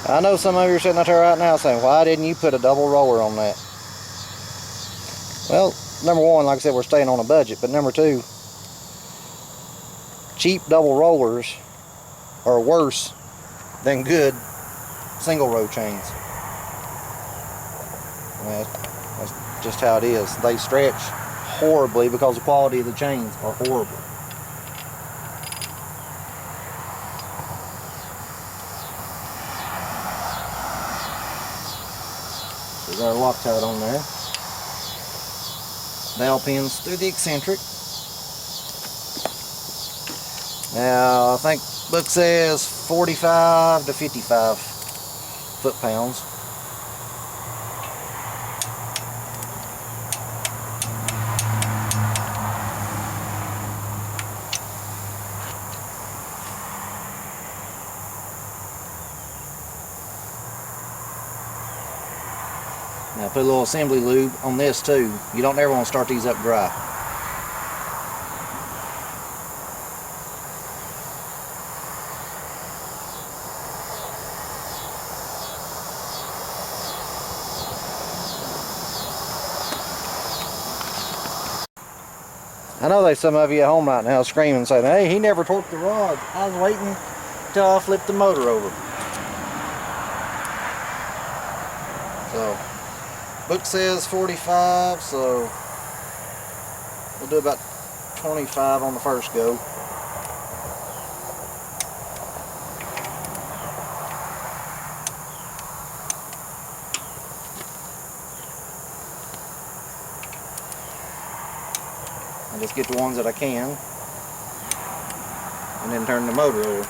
I know some of you are sitting out there right now saying, why didn't you put a double roller on that? Well, number one, like I said, we're staying on a budget, but number two, cheap double rollers are worse than good single row chains. That's just how it is. They stretch horribly because the quality of the chains are horrible. There's our Loctite on there. Dowel pins through the eccentric. Now, I think book says 45 to 55 foot-pounds. Now put a little assembly lube on this too. You don't ever want to start these up dry. I know there's some of you at home right now screaming saying, hey, he never torqued the rod. I was waiting till I flipped the motor over. So, book says 45, so we'll do about 25 on the first go. I just get the ones that I can, and then turn the motor over.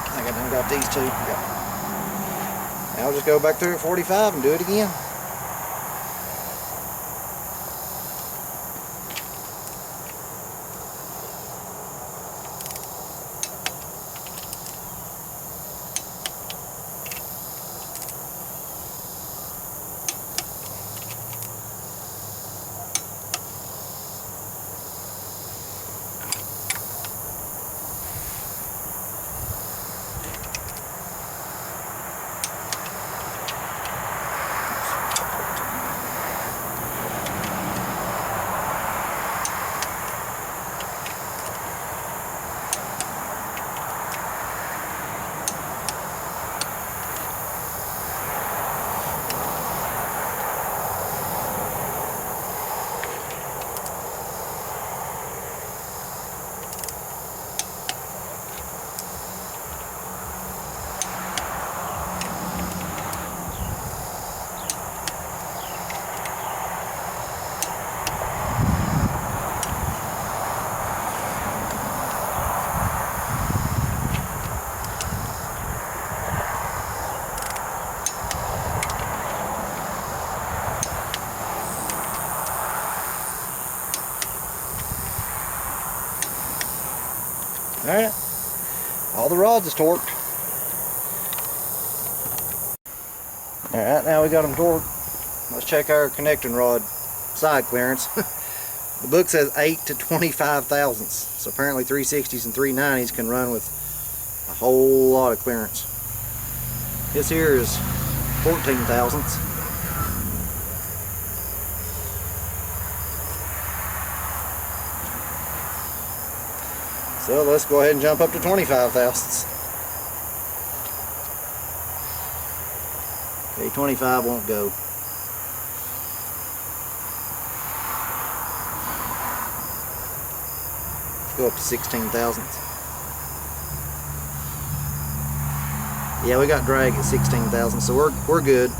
I think I done got these two. Now I'll just go back through at 45 and do it again. Alright, all the rods is torqued. Alright, now we got them torqued. Let's check our connecting rod side clearance. The book says 8 to 25 thousandths. So apparently 360s and 390s can run with a whole lot of clearance. This here is 14 thousandths. So let's go ahead and jump up to 25 thousandths. Okay, 25 won't go. Let's go up to 16 thousandths. Yeah, we got drag at 16 thousandths, so we're good.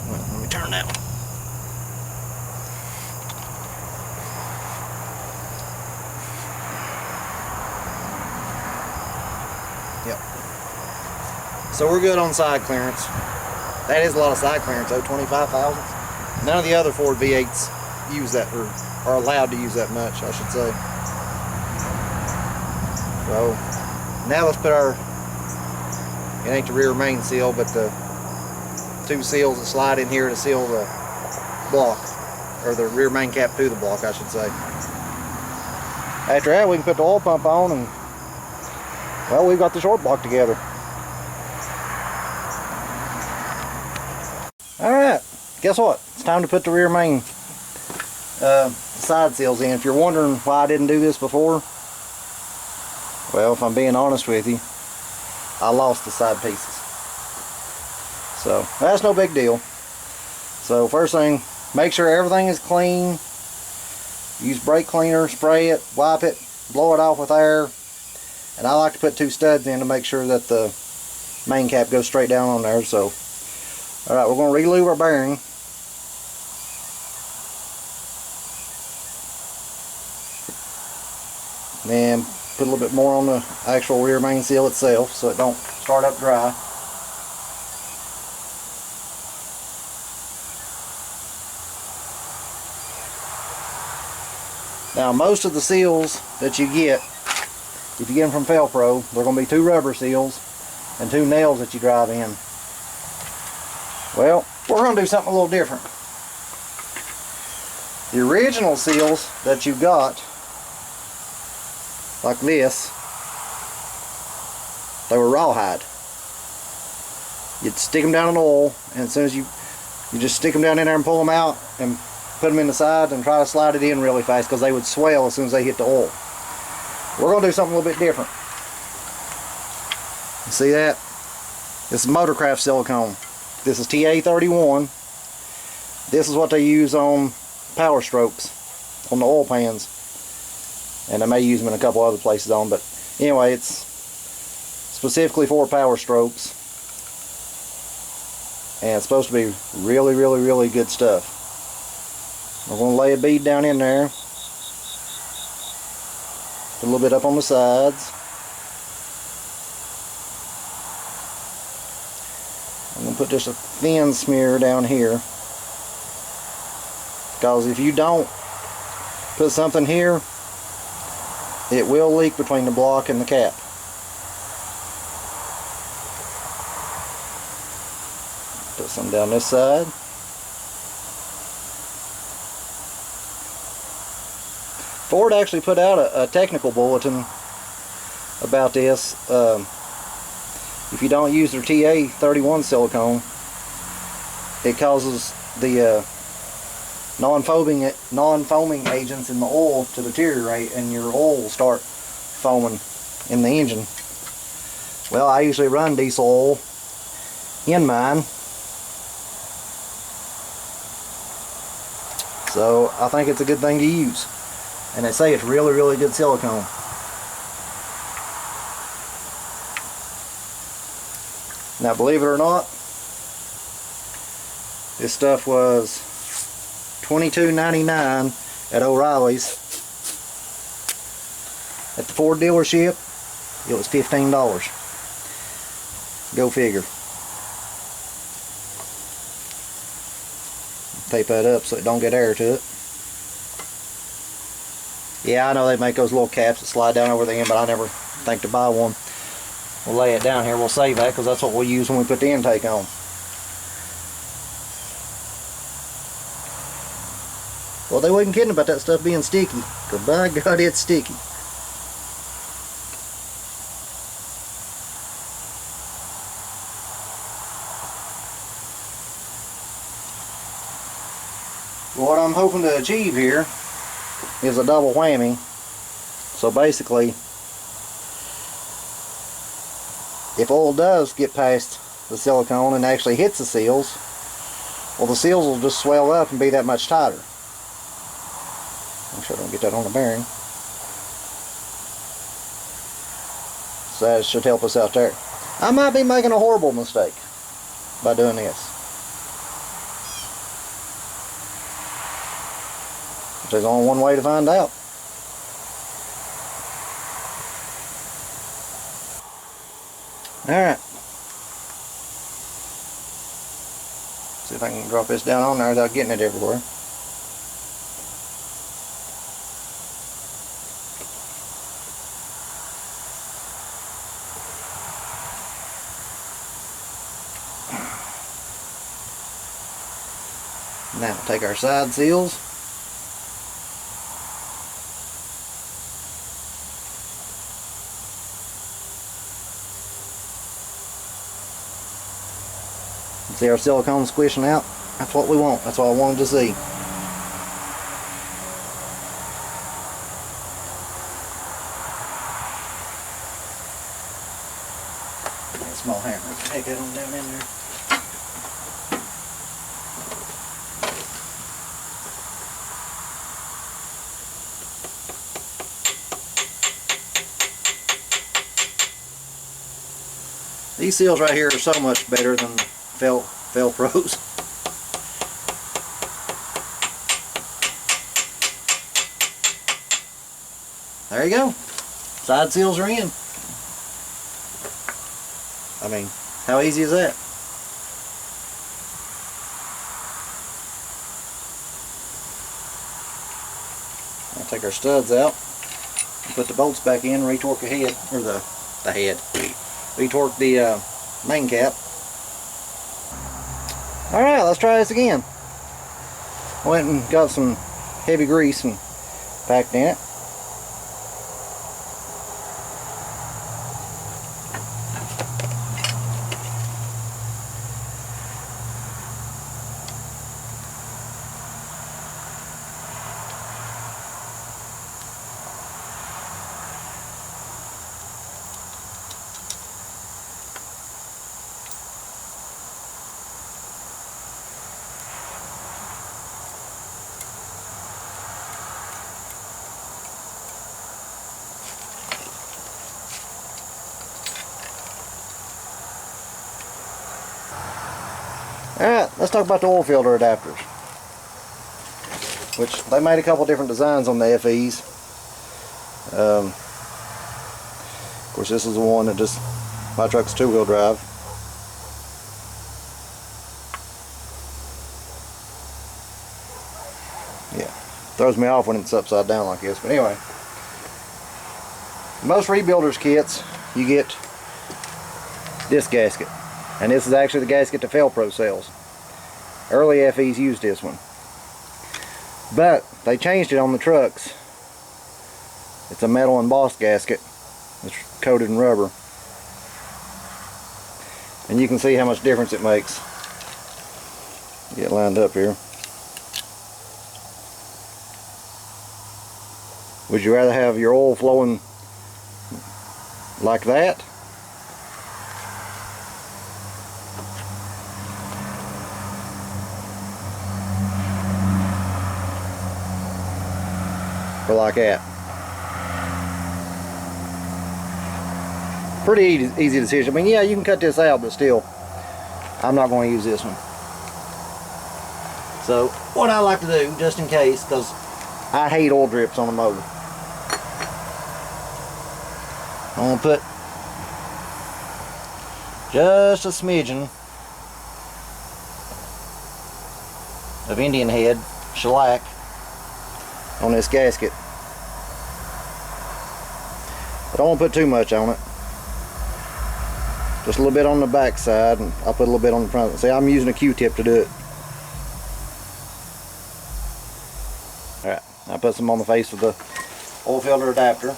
Well, let me turn that one. Yep. So we're good on side clearance. That is a lot of side clearance though, 25 thousandths. None of the other Ford V8s use that, or are allowed to use that much, I should say. So now let's put our, it ain't the rear main seal, but the two seals that slide in here to seal the block, or the rear main cap to the block, I should say. After that, we can put the oil pump on, and well, we've got the short block together. Alright, guess what? It's time to put the rear main side seals in. If you're wondering why I didn't do this before, well, if I'm being honest with you, I lost the side pieces. So, that's no big deal. So, first thing, make sure everything is clean. Use brake cleaner, spray it, wipe it, blow it off with air. And I like to put two studs in to make sure that the main cap goes straight down on there. So, alright, we're going to re-lube our bearing. And put a little bit more on the actual rear main seal itself so it don't start up dry. Now most of the seals that you get, if you get them from Felpro, they're going to be two rubber seals and two nails that you drive in. Well, we're going to do something a little different. The original seals that you got, like this, they were rawhide. You'd stick them down in oil, and as soon as you just stick them down in there and pull them out and put them in the side and try to slide it in really fast because they would swell as soon as they hit the oil. We're going to do something a little bit different. You see that? This is Motorcraft silicone. This is TA31. This is what they use on Power Strokes, on the oil pans. And I may use them in a couple other places on, but anyway, it's specifically for Power Strokes. And it's supposed to be really, really, really good stuff. We're going to lay a bead down in there. Put a little bit up on the sides. I'm going to put just a thin smear down here. Because if you don't put something here, it will leak between the block and the cap. Put some down this side. Ford actually put out a technical bulletin about this. If you don't use their TA31 silicone, it causes the non-foaming agents in the oil to deteriorate, and your oil will start foaming in the engine. Well, I usually run diesel oil in mine, so I think it's a good thing to use. And they say it's really, really good silicone. Now, believe it or not, this stuff was $22.99 at O'Reilly's. At the Ford dealership, it was $15. Go figure. tape that up so it don't get air to it. Yeah, I know they make those little caps that slide down over the end, but I never think to buy one. We'll lay it down here. We'll save that because that's what we'll use when we put the intake on. Well, they wasn't kidding about that stuff being sticky, because by God, it's sticky. What I'm hoping to achieve here is a double whammy. So basically, if oil does get past the silicone and actually hits the seals, well, the seals will just swell up and be that much tighter. Make sure I don't get that on the bearing. So that should help us out there. I might be making a horrible mistake by doing this. There's only one way to find out. Alright. See if I can drop this down on there without getting it everywhere. Now take our side seals. See our silicone squishing out? That's what we want. That's what I wanted to see. A small hammer. Take that on down in there. These seals right here are so much better than Velcros. There you go. Side seals are in. I mean, how easy is that? I'll take our studs out and put the bolts back in, retorque the head, or the head. Retorque the main cap. Alright, let's try this again. I went and got some heavy grease and packed in it. Alright, let's talk about the oil filter adapters, which they made a couple different designs on the FEs. Of course, this is the one that just, my truck's two-wheel drive. Yeah, throws me off when it's upside down like this, but anyway. Most rebuilders kits, you get this gasket. And this is actually the gasket that Velcro sells. Early FEs used this one. But they changed it on the trucks. It's a metal embossed gasket. It's coated in rubber. And you can see how much difference it makes. Get lined up here. Would you rather have your oil flowing like that? Or like that? Pretty easy decision. I mean, yeah, you can cut this out, but still, I'm not going to use this one. So, what I like to do, just in case, because I hate oil drips on the motor, I'm going to put just a smidgen of Indian head shellac on this gasket. I don't want to put too much on it. Just a little bit on the back side, and I'll put a little bit on the front. See, I'm using a Q-tip to do it. Alright, I put some on the face of the oil filter adapter.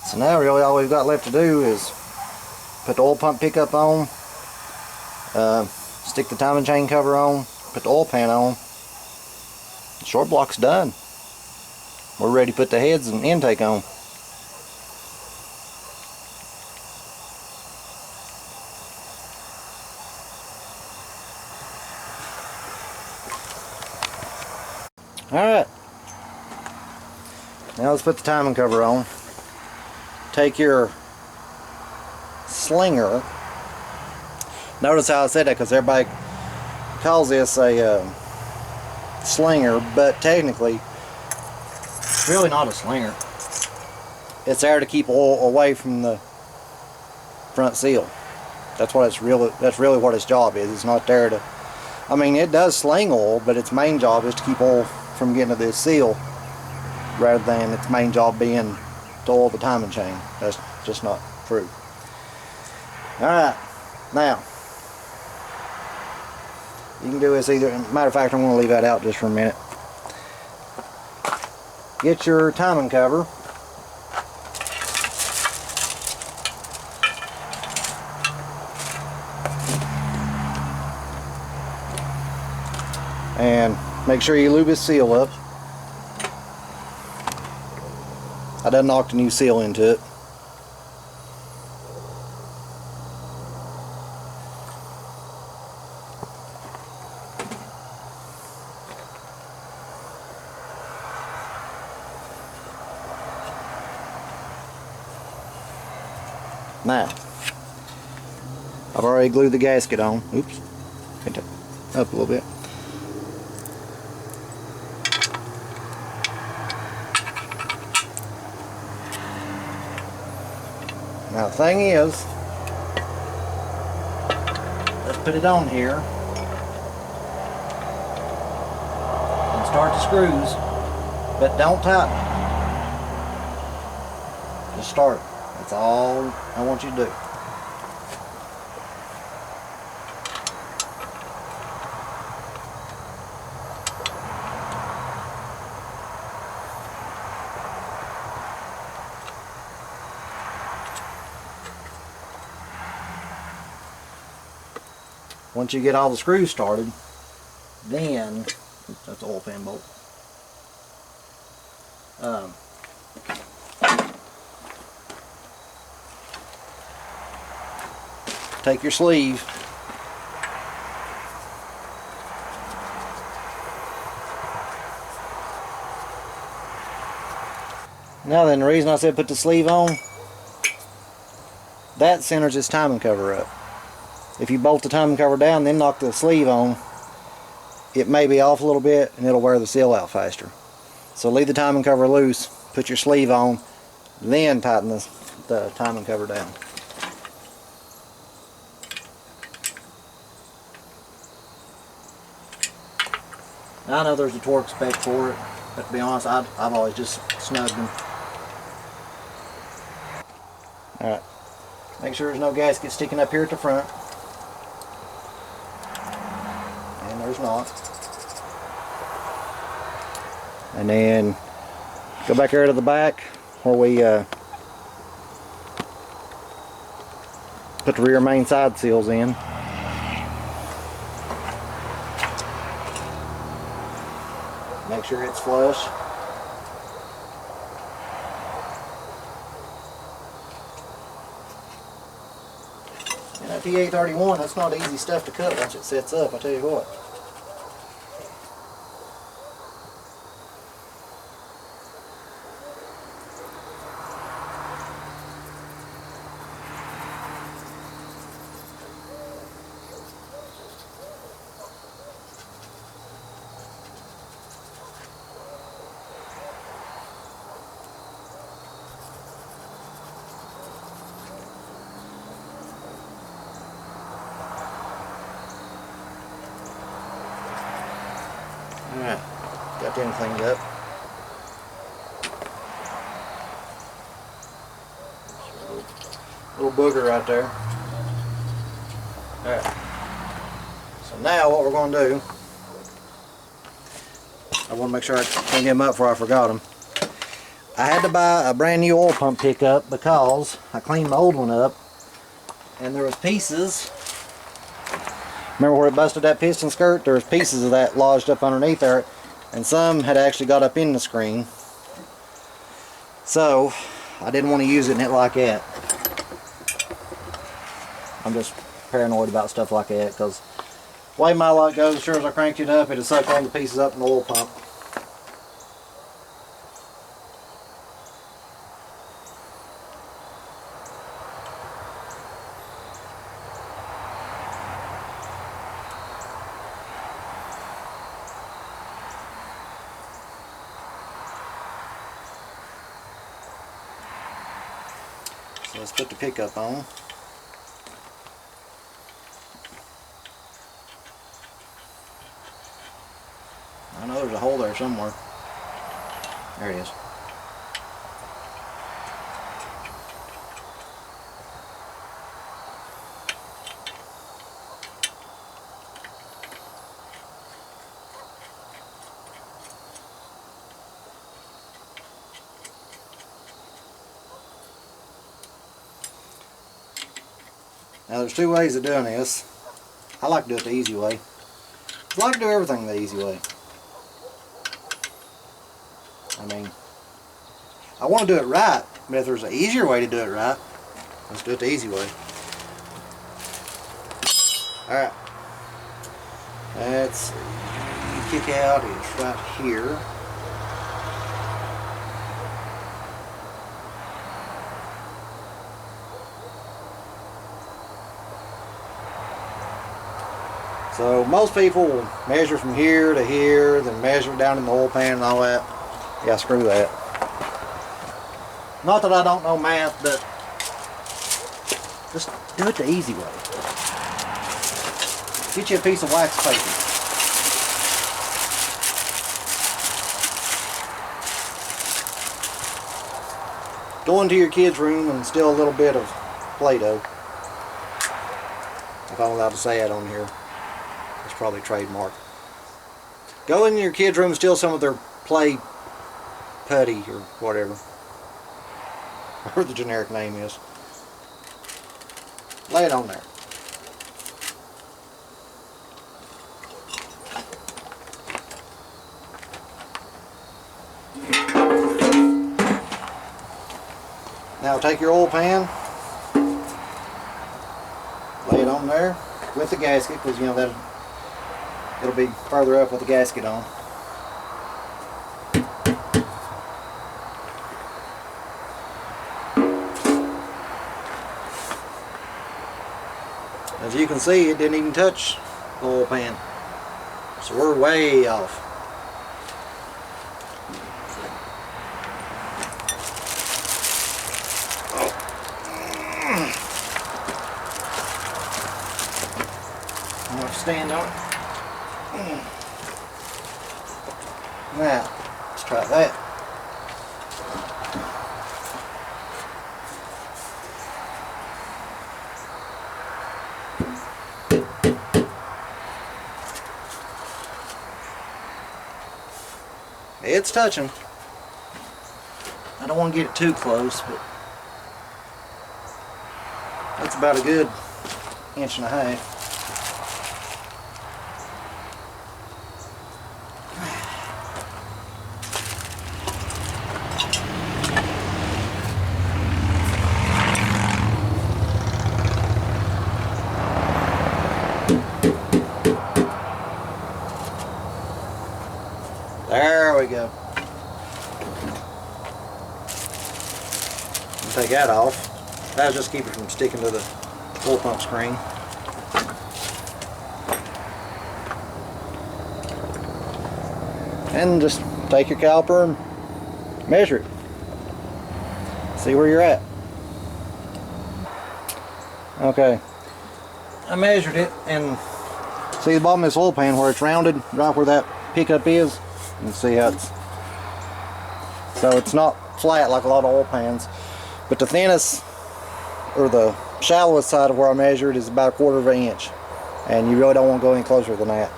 So now really all we've got left to do is put the oil pump pickup on, stick the timing chain cover on, put the oil pan on. The short block's done. We're ready to put the heads and intake on. Alright, now let's put the timing cover on. Take your slinger. Notice how I said that, because everybody calls this a slinger, but technically it's really not a slinger. It's there to keep oil away from the front seal. That's really what its job is. It's not there to, I mean, it does sling oil, but its main job is to keep oil from getting to this seal, rather than its main job being to oil the timing chain. That's just not true. Alright, now you can do this either, matter of fact I'm going to leave that out just for a minute. Get your timing cover, and make sure you lube this seal up. I done knocked a new seal into it. Now, I've already glued the gasket on. Oops, picked it up a little bit. Now the thing is, let's put it on here and start the screws, but don't tighten. Just start it. That's all I want you to do. Once you get all the screws started, then, oops, that's the oil pan bolt. Take your sleeve, now then, the reason I said put the sleeve on, that centers this timing cover up. If you bolt the timing cover down, then knock the sleeve on, it may be off a little bit and it'll wear the seal out faster. So leave the timing cover loose, put your sleeve on, then tighten the timing cover down. Now I know there's a torque spec for it, but to be honest, I've always just snugged them. Alright, make sure there's no gasket sticking up here at the front. And there's not. And then go back here to the back where we put the rear main side seals in. Make sure it's flush. And that T831, that's not easy stuff to cut once it sets up, I tell you what. get them cleaned up. Little booger right there. Alright. So now what we're going to do, I want to make sure I clean them up before I forgot them. I had to buy a brand new oil pump pickup because I cleaned my old one up and there was pieces. Remember where it busted that piston skirt? There was pieces of that lodged up underneath there, and some had actually got up in the screen. So I didn't want to use it in it like that. I'm just paranoid about stuff like that because the way my luck goes, as sure as I cranked it up, it'd suck all the pieces up in the oil pump. So let's put the pickup on. I know there's a hole there somewhere. There it is. Now there's two ways of doing this. I like to do it the easy way. I like to do everything the easy way. I mean, I want to do it right, but if there's an easier way to do it right, let's do it the easy way. Alright. Let's see. Kick out is right here. So most people will measure from here to here, then measure down in the oil pan and all that. Yeah, screw that. Not that I don't know math, but just do it the easy way. Get you a piece of wax paper. Go into your kid's room and steal a little bit of Play-Doh. If I'm allowed to say that on here. It's probably trademark. Go in your kid's room and steal some of their play putty or whatever. Whatever the generic name is. Lay it on there. Now take your oil pan, lay it on there with the gasket, because you know that it'll be further up with the gasket on. As you can see, it didn't even touch the oil pan, so we're way off. I'm going to stand on it. Now, let's try that. It's touching. I don't want to get it too close, but that's about a good inch and a half. There we go. Take that off. That'll just keep it from sticking to the oil pump screen. And just take your caliper and measure it. See where you're at. Okay. I measured it, and see the bottom of this oil pan where it's rounded, right where that pickup is? You can see how it's not flat like a lot of oil pans, but the thinnest or the shallowest side of where I measured is about 1/4 of an inch, and you really don't want to go any closer than that.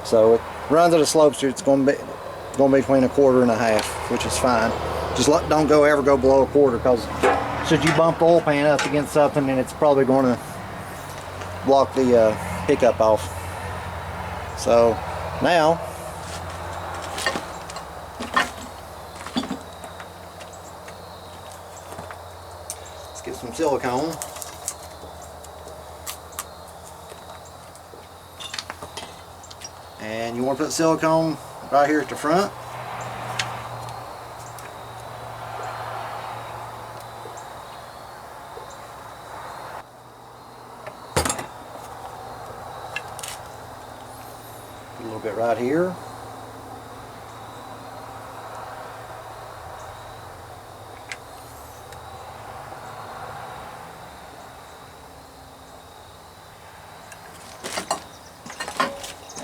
So it runs at a slope street. It's going to be between 1/4 and 1/2, which is fine. Just don't ever go below 1/4, because should you bump the oil pan up against something, then it's probably going to block the pickup off. So now let's get some silicone. And you want to put silicone right here at the front. A little bit right here.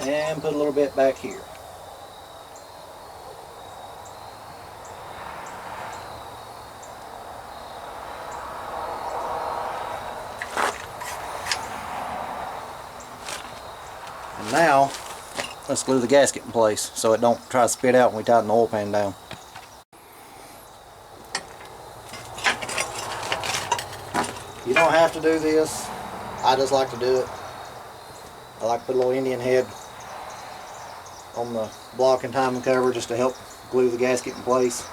And put a little bit back here. And now let's glue the gasket in place so it don't try to spit out when we tighten the oil pan down. You don't have to do this. I just like to do it. I like to put a little Indian head on the block and timing cover just to help glue the gasket in place.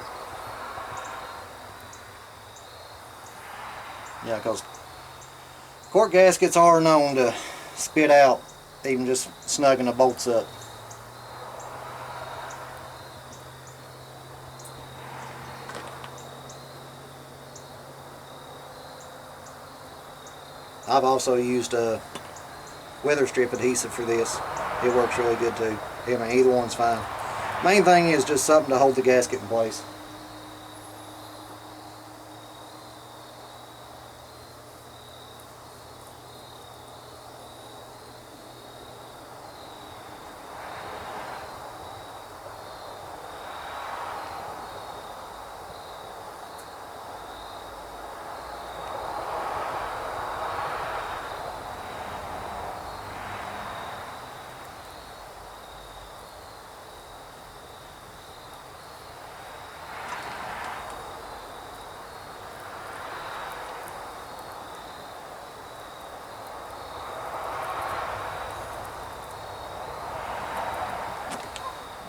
Yeah, because quart gaskets are known to spit out even just snugging the bolts up. I've also used a weather strip adhesive for this. It works really good too. I mean, either one's fine. Main thing is just something to hold the gasket in place.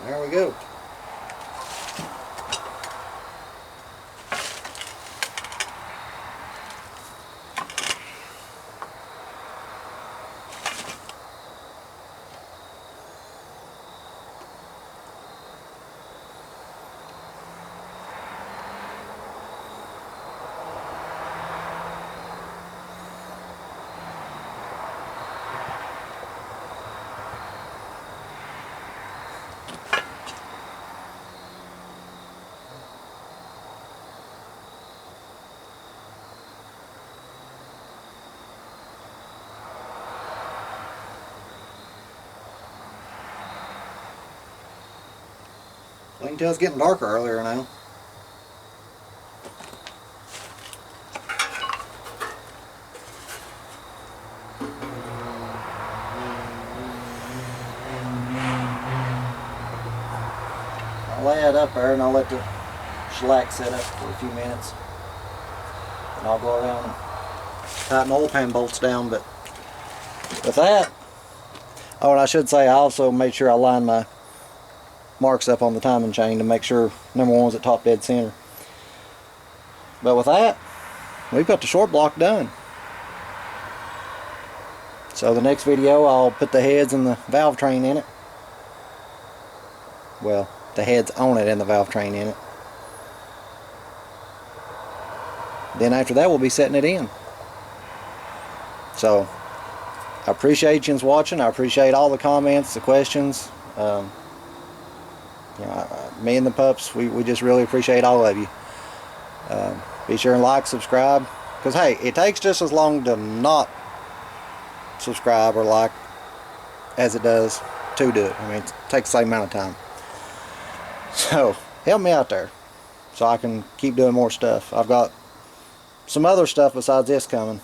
There we go. I can tell it's getting darker earlier now. I'll lay it up there and I'll let the shellac set up for a few minutes. And I'll go around and tighten oil pan bolts down. But with that, oh, and I should say I also made sure I lined my marks up on the timing chain to make sure number one's at top dead center. But with that, we've got the short block done. So the next video I'll put the heads and the valve train in it. Well, the heads on it and the valve train in it. Then after that we'll be setting it in. So I appreciate you watching. I appreciate all the comments, the questions. You know, me and the pups, we just really appreciate all of you. Be sure and like, subscribe, because hey, it takes just as long to not subscribe or like as it does to do it. I mean, it takes the same amount of time. So help me out there so I can keep doing more stuff. I've got some other stuff besides this coming.